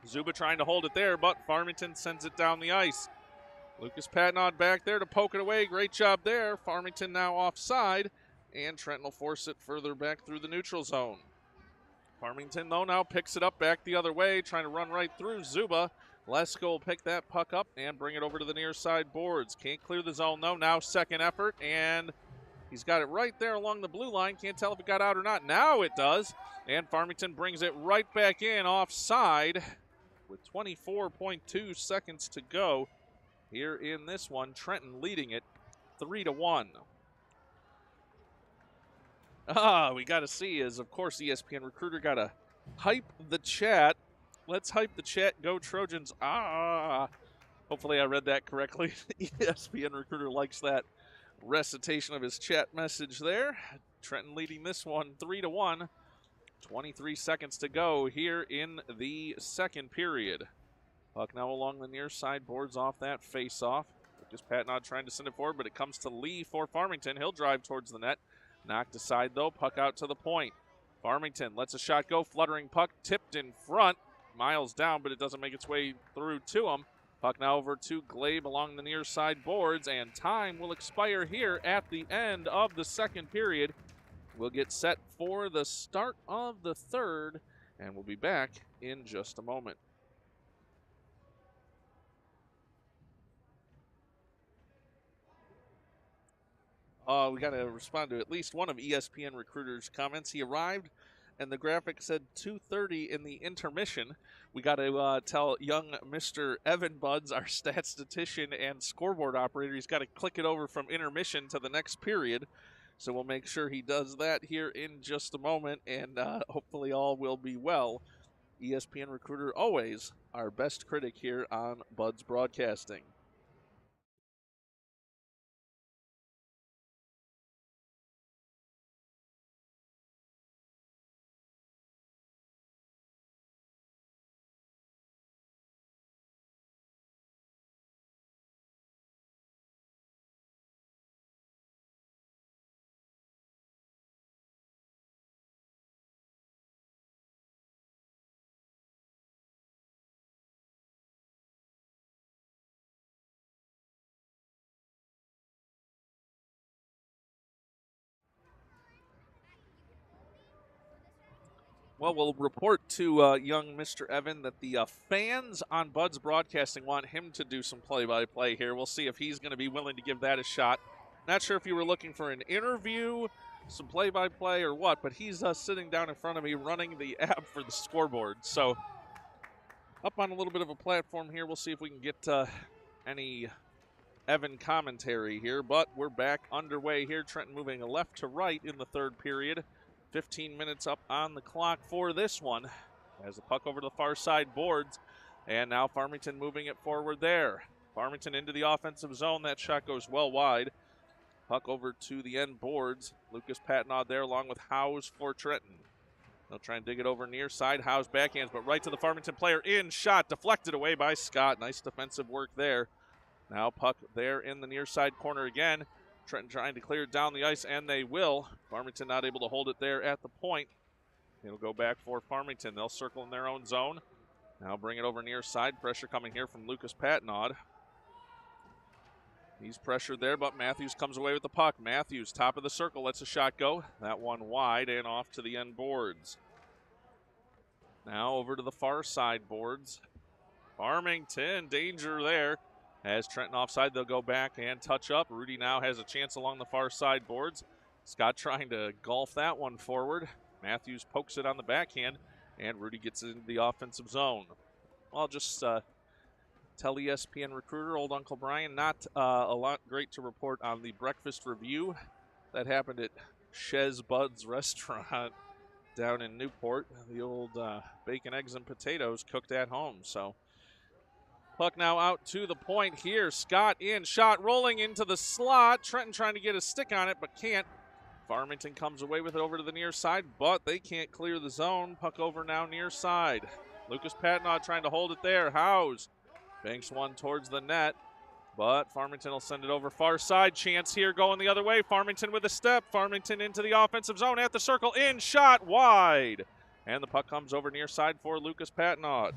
Zuba trying to hold it there, but Farmington sends it down the ice. Lucas Patnaud back there to poke it away. Great job there. Farmington now offside, and Trenton will force it further back through the neutral zone. Farmington, though, now picks it up back the other way, trying to run right through Zuba. Lesko will pick that puck up and bring it over to the near side boards. Can't clear the zone, though. Now second effort, and he's got it right there along the blue line. Can't tell if it got out or not. Now it does, and Farmington brings it right back in offside with 24.2 seconds to go here in this one. Trenton leading it 3-1. We got to see is, of course, ESPN Recruiter got to hype the chat. Let's hype the chat. Go Trojans. Hopefully I read that correctly. ESPN Recruiter likes that recitation of his chat message there. Trenton leading this one 3-1. 23 seconds to go here in the second period. Puck now along the near side boards off that face-off. Just Patnaud trying to send it forward, but it comes to Lee for Farmington. He'll drive towards the net. Knocked aside, though. Puck out to the point. Farmington lets a shot go. Fluttering puck tipped in front. Miles down, but it doesn't make its way through to him. Puck now over to Glabe along the near side boards, and time will expire here at the end of the second period. We'll get set for the start of the third, and we'll be back in just a moment. We got to respond to at least one of ESPN Recruiter's comments. He arrived, and the graphic said 2:30 in the intermission. We got to tell young Mr. Evan Buds, our statistician and scoreboard operator, he's got to click it over from intermission to the next period. So we'll make sure he does that here in just a moment, and hopefully all will be well. ESPN Recruiter, always our best critic here on Buds Broadcasting. Well, we'll report to young Mr. Evan that the fans on Bud's Broadcasting want him to do some play-by-play here. We'll see if he's going to be willing to give that a shot. Not sure if you were looking for an interview, some play-by-play, or what, but he's sitting down in front of me running the app for the scoreboard. So up on a little bit of a platform here. We'll see if we can get any Evan commentary here, but we're back underway here. Trenton moving left to right in the third period. 15 minutes up on the clock for this one. As the puck over to the far side boards, and now Farmington moving it forward there. Farmington into the offensive zone. That shot goes well wide. Puck over to the end boards. Lucas Patnaud there along with Howes for Trenton. They'll try and dig it over near side. Howes backhands, but right to the Farmington player. In shot, deflected away by Scott. Nice defensive work there. Now puck there in the near side corner again. Trenton trying to clear it down the ice, and they will. Farmington not able to hold it there at the point. It'll go back for Farmington. They'll circle in their own zone. Now bring it over near side. Pressure coming here from Lucas Patnaud. He's pressured there, but Matthews comes away with the puck. Matthews, top of the circle, lets a shot go. That one wide and off to the end boards. Now over to the far side boards. Farmington, danger there. As Trenton offside, they'll go back and touch up. Rudy now has a chance along the far side boards. Scott trying to golf that one forward. Matthews pokes it on the backhand, and Rudy gets it into the offensive zone. I'll just tell ESPN recruiter, old Uncle Brian, not a lot great to report on the breakfast review that happened at Chez Bud's restaurant down in Newport. The old bacon, eggs, and potatoes cooked at home, so... Puck now out to the point here. Scott in, shot rolling into the slot. Trenton trying to get a stick on it, but can't. Farmington comes away with it over to the near side, but they can't clear the zone. Puck over now near side. Lucas Patnaud trying to hold it there. Howes banks one towards the net, but Farmington will send it over far side. Chance here going the other way. Farmington with a step. Farmington into the offensive zone at the circle. In, shot wide. And the puck comes over near side for Lucas Patnaud.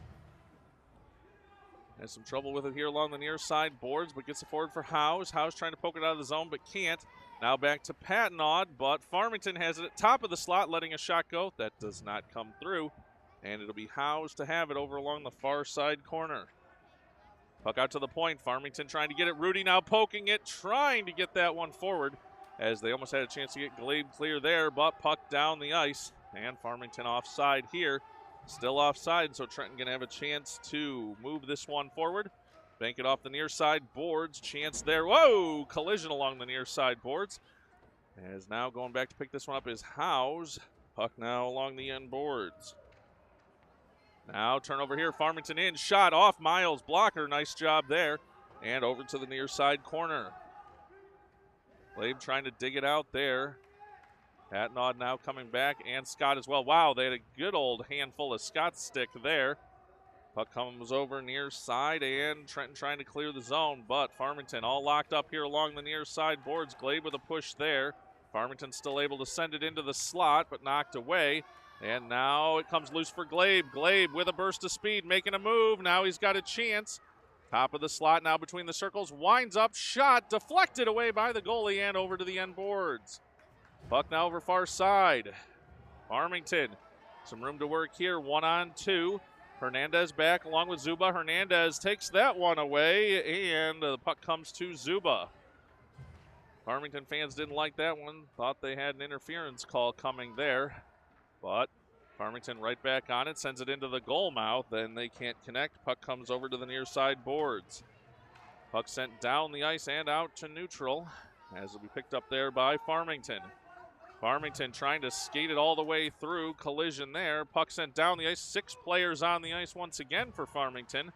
Has some trouble with it here along the near side boards, but gets it forward for Howes. Howes trying to poke it out of the zone, but can't. Now back to Patnaud, but Farmington has it at top of the slot, letting a shot go. That does not come through, and it'll be Howes to have it over along the far side corner. Puck out to the point. Farmington trying to get it. Rudy now poking it, trying to get that one forward, as they almost had a chance to get Glade clear there, but puck down the ice, and Farmington offside here. Still offside, so Trenton going to have a chance to move this one forward. Bank it off the near side boards. Chance there. Whoa! Collision along the near side boards. As now going back to pick this one up is Howes. Puck now along the end boards. Now turnover here. Farmington in. Shot off Miles. Blocker. Nice job there. And over to the near side corner. Glade trying to dig it out there. Patnaud now coming back, and Scott as well. Wow, they had a good old handful of Scott's stick there. Puck comes over near side, and Trenton trying to clear the zone, but Farmington all locked up here along the near side boards. Glade with a push there. Farmington still able to send it into the slot, but knocked away. And now it comes loose for Glade. Glade with a burst of speed, making a move. Now he's got a chance. Top of the slot now between the circles. Winds up, shot, deflected away by the goalie, and over to the end boards. Puck now over far side. Farmington, some room to work here, 1-on-2. Hernandez back along with Zuba. Hernandez takes that one away, and the puck comes to Zuba. Farmington fans didn't like that one. Thought they had an interference call coming there. But Farmington right back on it, sends it into the goal mouth, and they can't connect. Puck comes over to the near side boards. Puck sent down the ice and out to neutral, as it'll be picked up there by Farmington. Farmington trying to skate it all the way through. Collision there. Puck sent down the ice. 6 players on the ice once again for Farmington.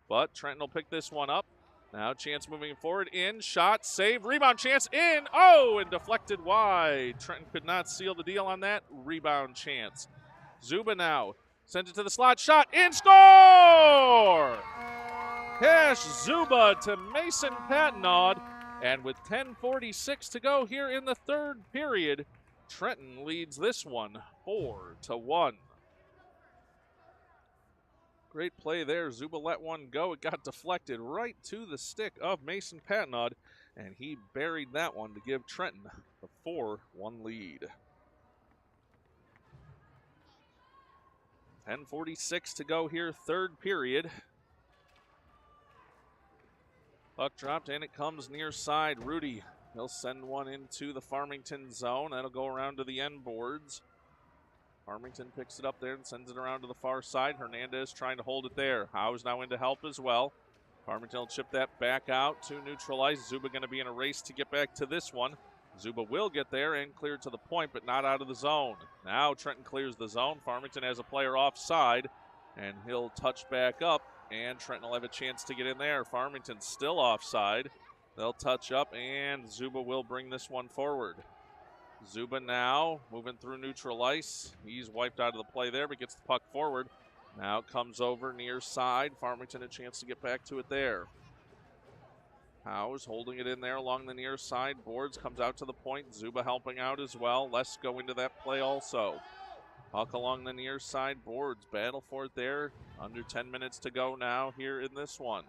But Trenton will pick this one up. Now Chance moving forward. In. Shot. Save. Rebound. Chance. In. Oh! And deflected wide. Trenton could not seal the deal on that. Rebound Chance. Zuba now. Sends it to the slot. Shot. In. Score! Cash Zuba to Mason Patnaud. And with 10:46 to go here in the third period, Trenton leads this one 4-1. Great play there. Zuba let one go. It got deflected right to the stick of Mason Patnaud, and he buried that one to give Trenton the 4-1 lead. 10:46 to go here, third period. Puck dropped, and it comes near side. Rudy, he'll send one into the Farmington zone. That'll go around to the end boards. Farmington picks it up there and sends it around to the far side. Hernandez trying to hold it there. Howe's now in to help as well. Farmington will chip that back out to neutralize. Zuba going to be in a race to get back to this one. Zuba will get there and clear to the point, but not out of the zone. Now Trenton clears the zone. Farmington has a player offside, and he'll touch back up, and Trenton will have a chance to get in there. Farmington still offside. They'll touch up, and Zuba will bring this one forward. Zuba now moving through neutral ice. He's wiped out of the play there, but gets the puck forward. Now it comes over near side. Farmington a chance to get back to it there. Howe's holding it in there along the near side. Boards comes out to the point. Zuba helping out as well. Let's go into that play also. Puck along the near side. Boards battle for it there. Under 10 minutes to go now here in this one.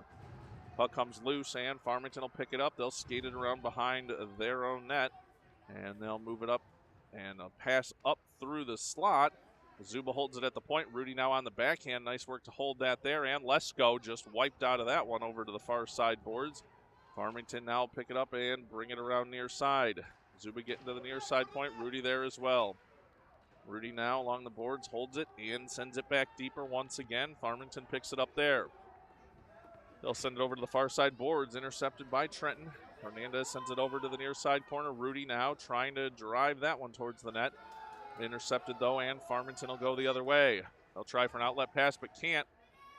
Puck comes loose, and Farmington will pick it up. They'll skate it around behind their own net, and they'll move it up and pass up through the slot. Zuba holds it at the point. Rudy now on the backhand. Nice work to hold that there, and Lesko just wiped out of that one over to the far side boards. Farmington now pick it up and bring it around near side. Zuba getting to the near side point. Rudy there as well. Rudy now along the boards, holds it and sends it back deeper once again. Farmington picks it up there. They'll send it over to the far side boards, intercepted by Trenton. Hernandez sends it over to the near side corner. Rudy now trying to drive that one towards the net. Intercepted though, and Farmington will go the other way. They'll try for an outlet pass, but can't.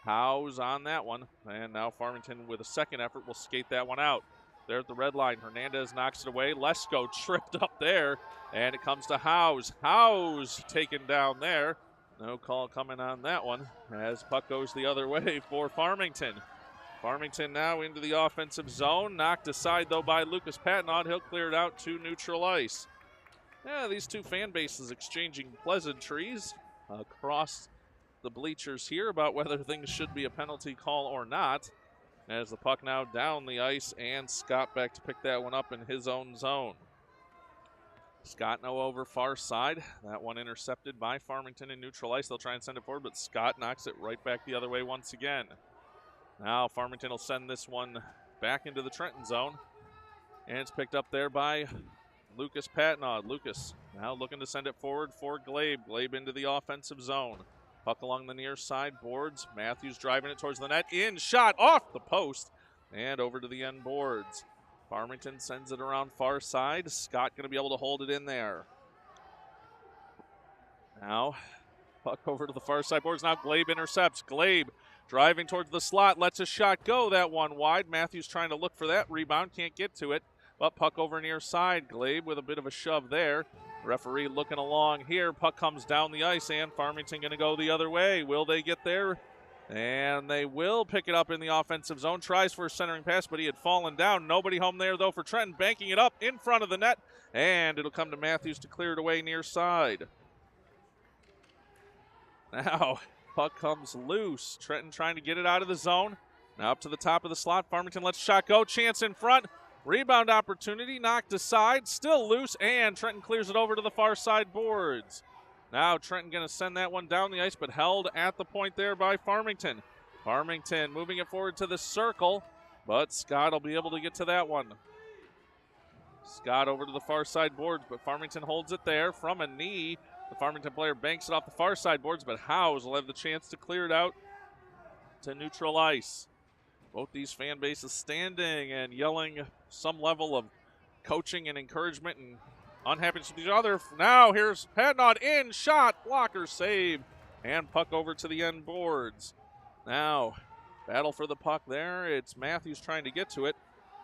Howe's on that one, and now Farmington with a second effort will skate that one out. There at the red line, Hernandez knocks it away. Lesko tripped up there, and it comes to Howe's. Howe's taken down there. No call coming on that one as puck goes the other way for Farmington. Farmington now into the offensive zone. Knocked aside, though, by Lucas Patnaud. He'll clear it out to neutral ice. Yeah, these two fan bases exchanging pleasantries across the bleachers here about whether things should be a penalty call or not. As the puck now down the ice, and Scott back to pick that one up in his own zone. Scott now over far side. That one intercepted by Farmington in neutral ice. They'll try and send it forward, but Scott knocks it right back the other way once again. Now Farmington will send this one back into the Trenton zone. And it's picked up there by Lucas Patnaud. Lucas now looking to send it forward for Glabe. Glabe into the offensive zone. Puck along the near side boards. Matthews driving it towards the net. In shot off the post and over to the end boards. Farmington sends it around far side. Scott going to be able to hold it in there. Now puck over to the far side boards. Now Glabe intercepts. Glabe driving towards the slot. Lets a shot go. That one wide. Matthews trying to look for that rebound. Can't get to it. But puck over near side. Glabe with a bit of a shove there. Referee looking along here. Puck comes down the ice, and Farmington going to go the other way. Will they get there? And they will pick it up in the offensive zone. Tries for a centering pass, but he had fallen down. Nobody home there, though, for Trenton. Banking it up in front of the net, and it'll come to Matthews to clear it away near side. Now, puck comes loose. Trenton trying to get it out of the zone. Now up to the top of the slot. Farmington lets shot go. Chance in front. Rebound opportunity, knocked aside, still loose, and Trenton clears it over to the far side boards. Now Trenton going to send that one down the ice, but held at the point there by Farmington. Farmington moving it forward to the circle, but Scott will be able to get to that one. Scott over to the far side boards, but Farmington holds it there from a knee. The Farmington player banks it off the far side boards, but Howes will have the chance to clear it out to neutral ice. Both these fan bases standing and yelling some level of coaching and encouragement and unhappiness with each other. Now here's Patnaud in, shot, blocker save, and puck over to the end boards. Now, battle for the puck there. It's Matthews trying to get to it.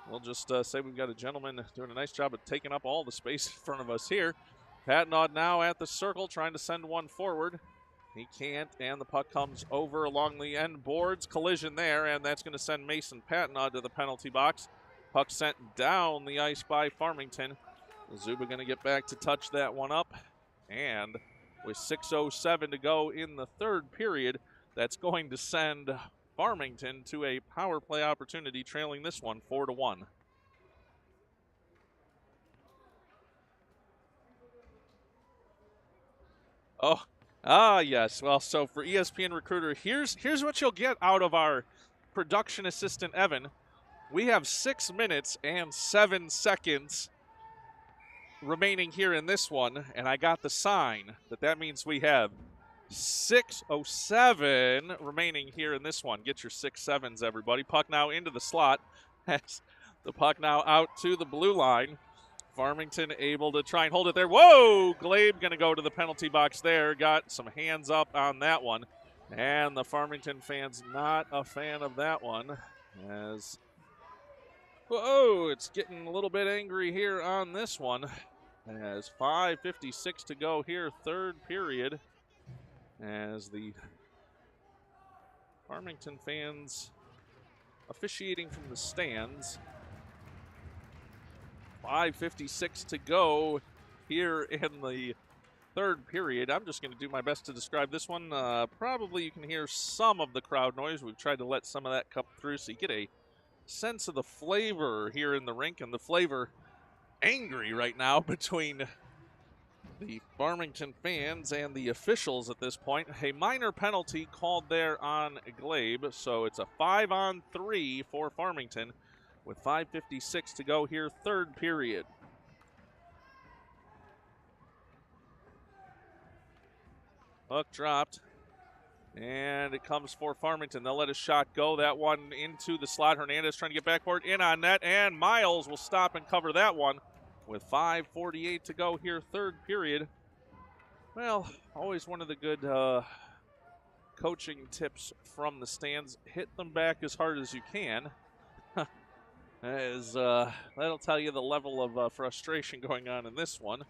We'll just say we've got a gentleman doing a nice job of taking up all the space in front of us here. Patnaud now at the circle trying to send one forward. He can't, and the puck comes over along the end boards. Collision there, and that's going to send Mason Patnaud to the penalty box. Puck sent down the ice by Farmington. Zuba going to get back to touch that one up. And with 6:07 to go in the third period, that's going to send Farmington to a power play opportunity, trailing this one 4-1. Oh, Ah, yes. Well, so for ESPN Recruiter, here's what you'll get out of our production assistant, Evan. We have 6 minutes and 7 seconds remaining here in this one, and I got the sign that means we have 6:07 remaining here in this one. Get your 6-7s, everybody. Puck now into the slot. Has the puck now out to the blue line. Farmington able to try and hold it there. Whoa! Glabe going to go to the penalty box there. Got some hands up on that one. And the Farmington fans not a fan of that one. As, whoa, it's getting a little bit angry here on this one. As 5:56 to go here, third period. As the Farmington fans officiating from the stands. 5:56 to go here in the third period. I'm just going to do my best to describe this one. Probably you can hear some of the crowd noise. We've tried to let some of that come through so you get a sense of the flavor here in the rink, and the flavor angry right now between the Farmington fans and the officials at this point. A minor penalty called there on Glabe, so it's a 5-on-3 for Farmington with 5:56 to go here, third period. Puck dropped, and it comes for Farmington. They'll let a shot go. That one into the slot. Hernandez trying to get backboard, in on net, and Miles will stop and cover that one with 5:48 to go here, third period. Well, always one of the good coaching tips from the stands. Hit them back as hard as you can. As that'll tell you the level of frustration going on in this one.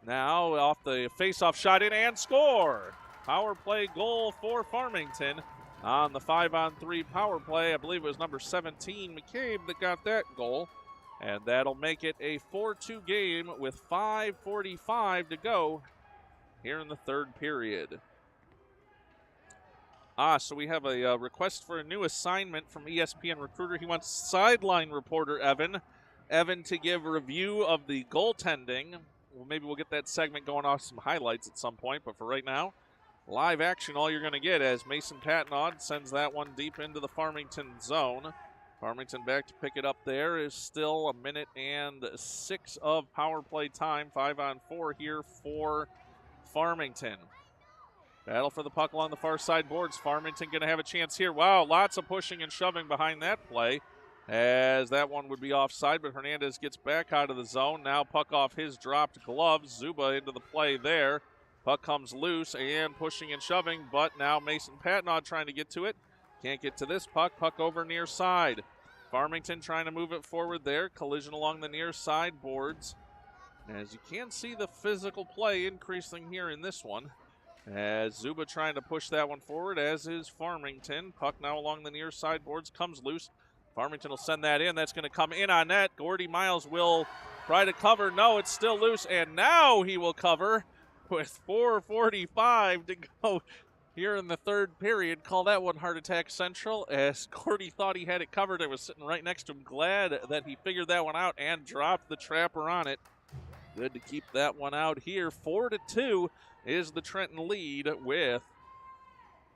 Now off the face-off shot in and score. Power play goal for Farmington on the 5-on-3 power play. I believe it was number 17, McCabe, that got that goal. And that'll make it a 4-2 game with 5:45 to go here in the third period. So we have a request for a new assignment from ESPN Recruiter. He wants sideline reporter Evan to give a review of the goaltending. Well, maybe we'll get that segment going off some highlights at some point, but for right now, live action all you're going to get as Mason Patnaud sends that one deep into the Farmington zone. Farmington back to pick it up there. Is still 1:06 of power play time. 5-on-4 here for Farmington. Battle for the puck along the far side boards. Farmington going to have a chance here. Wow, lots of pushing and shoving behind that play, as that one would be offside, but Hernandez gets back out of the zone. Now puck off his dropped gloves. Zuba into the play there. Puck comes loose and pushing and shoving, but now Mason Patnaud trying to get to it. Can't get to this puck. Puck over near side. Farmington trying to move it forward there. Collision along the near side boards. As you can see the physical play increasing here in this one. As Zuba trying to push that one forward, as is Farmington. Puck now along the near side boards, comes loose. Farmington will send that in. That's going to come in on net. Gordy Miles will try to cover. No, it's still loose, and now he will cover with 4:45 to go here in the third period. Call that one Heart Attack Central, as Gordy thought he had it covered. It was sitting right next to him. Glad that he figured that one out and dropped the trapper on it. Good to keep that one out here. 4-2 is the Trenton lead with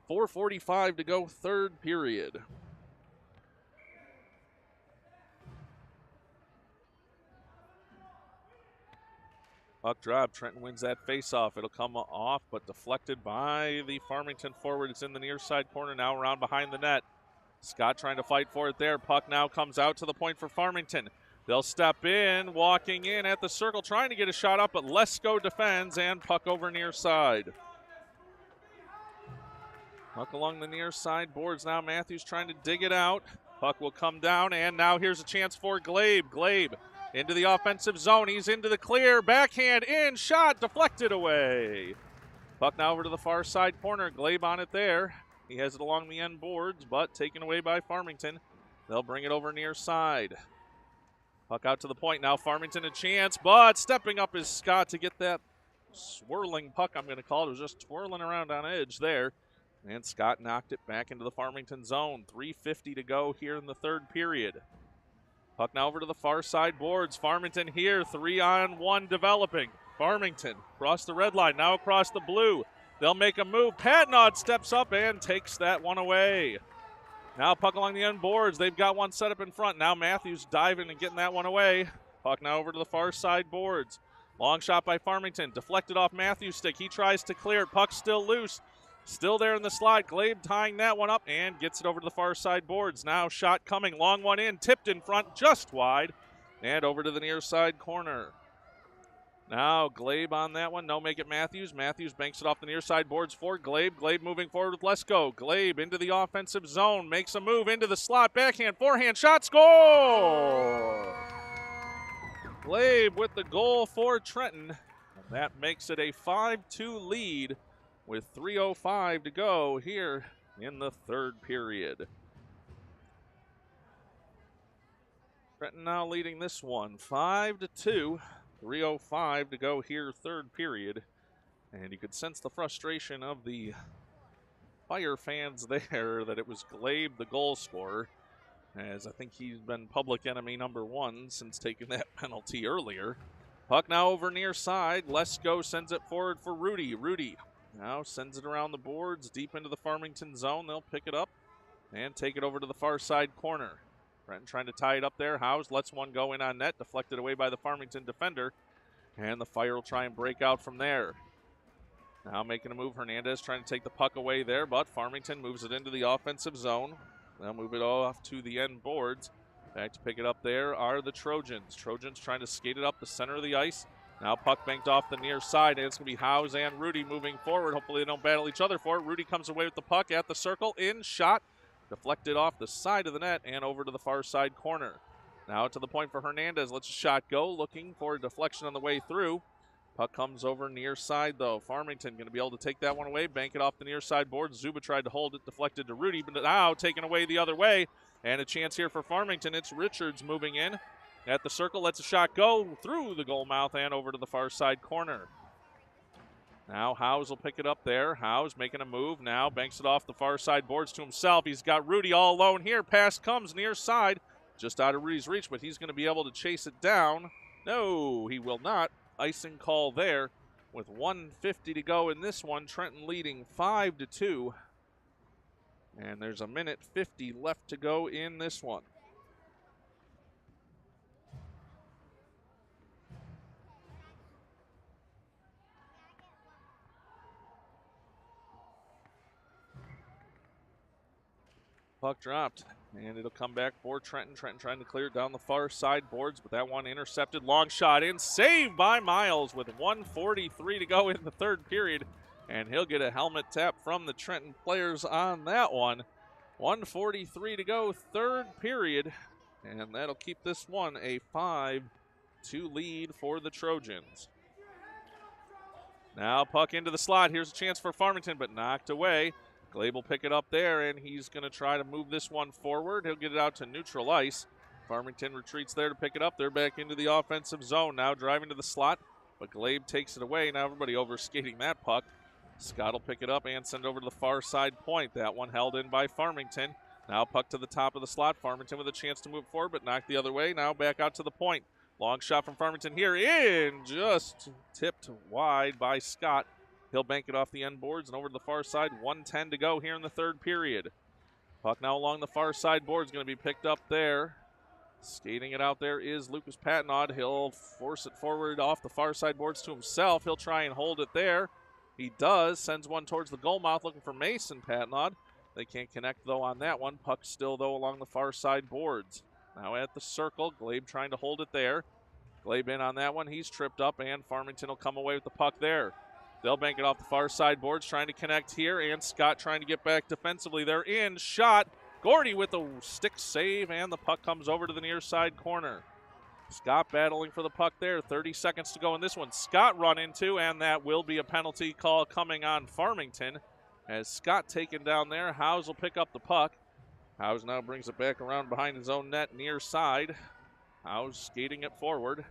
4:45 to go, third period. Puck drop. Trenton wins that faceoff. It'll come off, but deflected by the Farmington forward. It's in the near side corner now, around behind the net. Scott trying to fight for it there. Puck now comes out to the point for Farmington. They'll step in, walking in at the circle, trying to get a shot up, but Lesko defends, and puck over near side. Puck along the near side boards now. Matthews trying to dig it out. Puck will come down, and now here's a chance for Glabe. Glabe into the offensive zone. He's into the clear. Backhand in, shot, deflected away. Puck now over to the far side corner. Glabe on it there. He has it along the end boards, but taken away by Farmington. They'll bring it over near side. Puck out to the point now. Farmington a chance, but stepping up is Scott to get that swirling puck, I'm going to call it. It was just twirling around on edge there. And Scott knocked it back into the Farmington zone. 3:50 to go here in the third period. Puck now over to the far side boards. Farmington here, 3-on-1 developing. Farmington across the red line, now across the blue. They'll make a move. Patnod steps up and takes that one away. Now puck along the end boards. They've got one set up in front. Now Matthews diving and getting that one away. Puck now over to the far side boards. Long shot by Farmington. Deflected off Matthews' stick. He tries to clear it. Puck still loose. Still there in the slot. Glabe tying that one up and gets it over to the far side boards. Now shot coming. Long one in. Tipped in front. Just wide. And over to the near side corner. Now Glabe on that one. No, make it Matthews. Matthews banks it off the near side boards for Glabe. Glabe moving forward with Lesko. Glabe into the offensive zone. Makes a move into the slot. Backhand, forehand, shot, score! Glabe with the goal for Trenton. And that makes it a 5-2 lead with 3:05 to go here in the third period. Trenton now leading this one 5-2. 3:05 to go here, third period. And you could sense the frustration of the Fire fans there that it was Glabe, the goal scorer, as I think he's been public enemy number one since taking that penalty earlier. Puck now over near side. Lesko sends it forward for Rudy. Rudy now sends it around the boards, deep into the Farmington zone. They'll pick it up and take it over to the far side corner. Trenton trying to tie it up there. Howes lets one go in on net, deflected away by the Farmington defender. And the Fire will try and break out from there. Now making a move, Hernandez trying to take the puck away there, but Farmington moves it into the offensive zone. They'll move it off to the end boards. Back to pick it up there are the Trojans. Trojans trying to skate it up the center of the ice. Now puck banked off the near side, and it's going to be Howes and Rudy moving forward. Hopefully they don't battle each other for it. Rudy comes away with the puck at the circle, in, shot. Deflected off the side of the net and over to the far side corner. Now to the point for Hernandez. Lets a shot go. Looking for a deflection on the way through. Puck comes over near side though. Farmington going to be able to take that one away. Bank it off the near side board. Zuba tried to hold it. Deflected to Rudy. But now taken away the other way. And a chance here for Farmington. It's Richards moving in at the circle. Lets a shot go through the goal mouth and over to the far side corner. Now Howes will pick it up there. Howes making a move. Now banks it off the far side boards to himself. He's got Rudy all alone here. Pass comes near side. Just out of Rudy's reach, but he's going to be able to chase it down. No, he will not. Icing call there with 1:50 to go in this one. Trenton leading 5-2. And there's a minute 50 left to go in this one. Puck dropped, and it'll come back for Trenton. Trenton trying to clear it down the far side boards, but that one intercepted. Long shot in, saved by Miles with 1:43 to go in the third period. And he'll get a helmet tap from the Trenton players on that one. 1:43 to go, third period. And that'll keep this one a 5-2 lead for the Trojans. Now puck into the slot. Here's a chance for Farmington, but knocked away. Glabe will pick it up there, and he's going to try to move this one forward. He'll get it out to neutral ice. Farmington retreats there to pick it up. They're back into the offensive zone now, driving to the slot, but Glabe takes it away. Now everybody over-skating that puck. Scott will pick it up and send it over to the far side point. That one held in by Farmington. Now puck to the top of the slot. Farmington with a chance to move forward, but knocked the other way. Now back out to the point. Long shot from Farmington here, in, just tipped wide by Scott. He'll bank it off the end boards and over to the far side. 1:10 to go here in the third period. Puck now along the far side boards, going to be picked up there. Skating it out there is Lucas Patnod. He'll force it forward off the far side boards to himself. He'll try and hold it there. He does. Sends one towards the goal mouth looking for Mason Patnod. They can't connect though on that one. Puck still though along the far side boards. Now at the circle. Glabe trying to hold it there. Glabe in on that one. He's tripped up and Farmington will come away with the puck there. They'll bank it off the far side boards, trying to connect here, and Scott trying to get back defensively. They're in, shot. Gordy with the stick save, and the puck comes over to the near side corner. Scott battling for the puck there. 30 seconds to go in this one. Scott run into, and that will be a penalty call coming on Farmington. As Scott taken down there, Howes will pick up the puck. Howes now brings it back around behind his own net, near side. Howes skating it forward.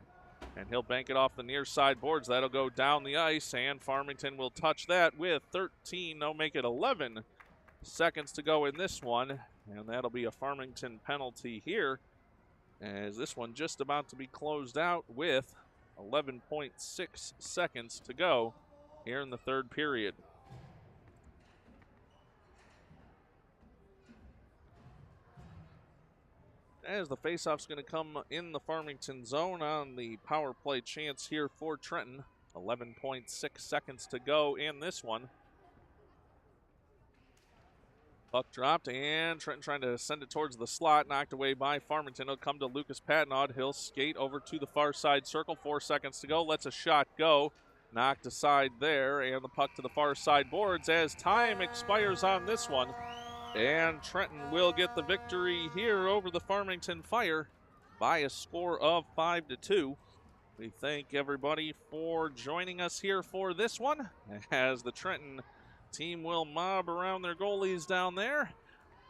And he'll bank it off the near side boards. That'll go down the ice, and Farmington will touch that with 13. They'll make it 11 seconds to go in this one. And that'll be a Farmington penalty here, as this one just about to be closed out with 11.6 seconds to go here in the third period. As the faceoff's going to come in the Farmington zone on the power play chance here for Trenton. 11.6 seconds to go in this one. Puck dropped, and Trenton trying to send it towards the slot, knocked away by Farmington. It'll come to Lucas Patnaud. He'll skate over to the far side circle. 4 seconds to go. Lets a shot go. Knocked aside there, and the puck to the far side boards as time expires on this one. And Trenton will get the victory here over the Farmington Fire by a score of 5-2. We thank everybody for joining us here for this one, as the Trenton team will mob around their goalies down there.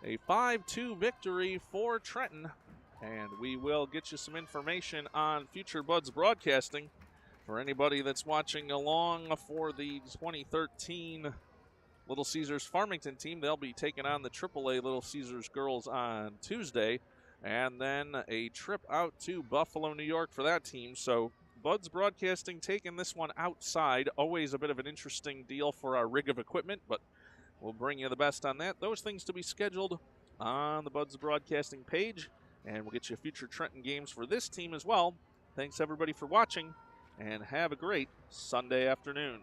A 5-2 victory for Trenton, and we will get you some information on future Buds broadcasting. For anybody that's watching along for the 2013 Little Caesars Farmington team, they'll be taking on the AAA Little Caesars girls on Tuesday, and then a trip out to Buffalo, New York for that team. So Buds Broadcasting taking this one outside. Always a bit of an interesting deal for our rig of equipment, but we'll bring you the best on that. Those things to be scheduled on the Buds Broadcasting page, and we'll get you future Trenton games for this team as well. Thanks everybody for watching, and have a great Sunday afternoon.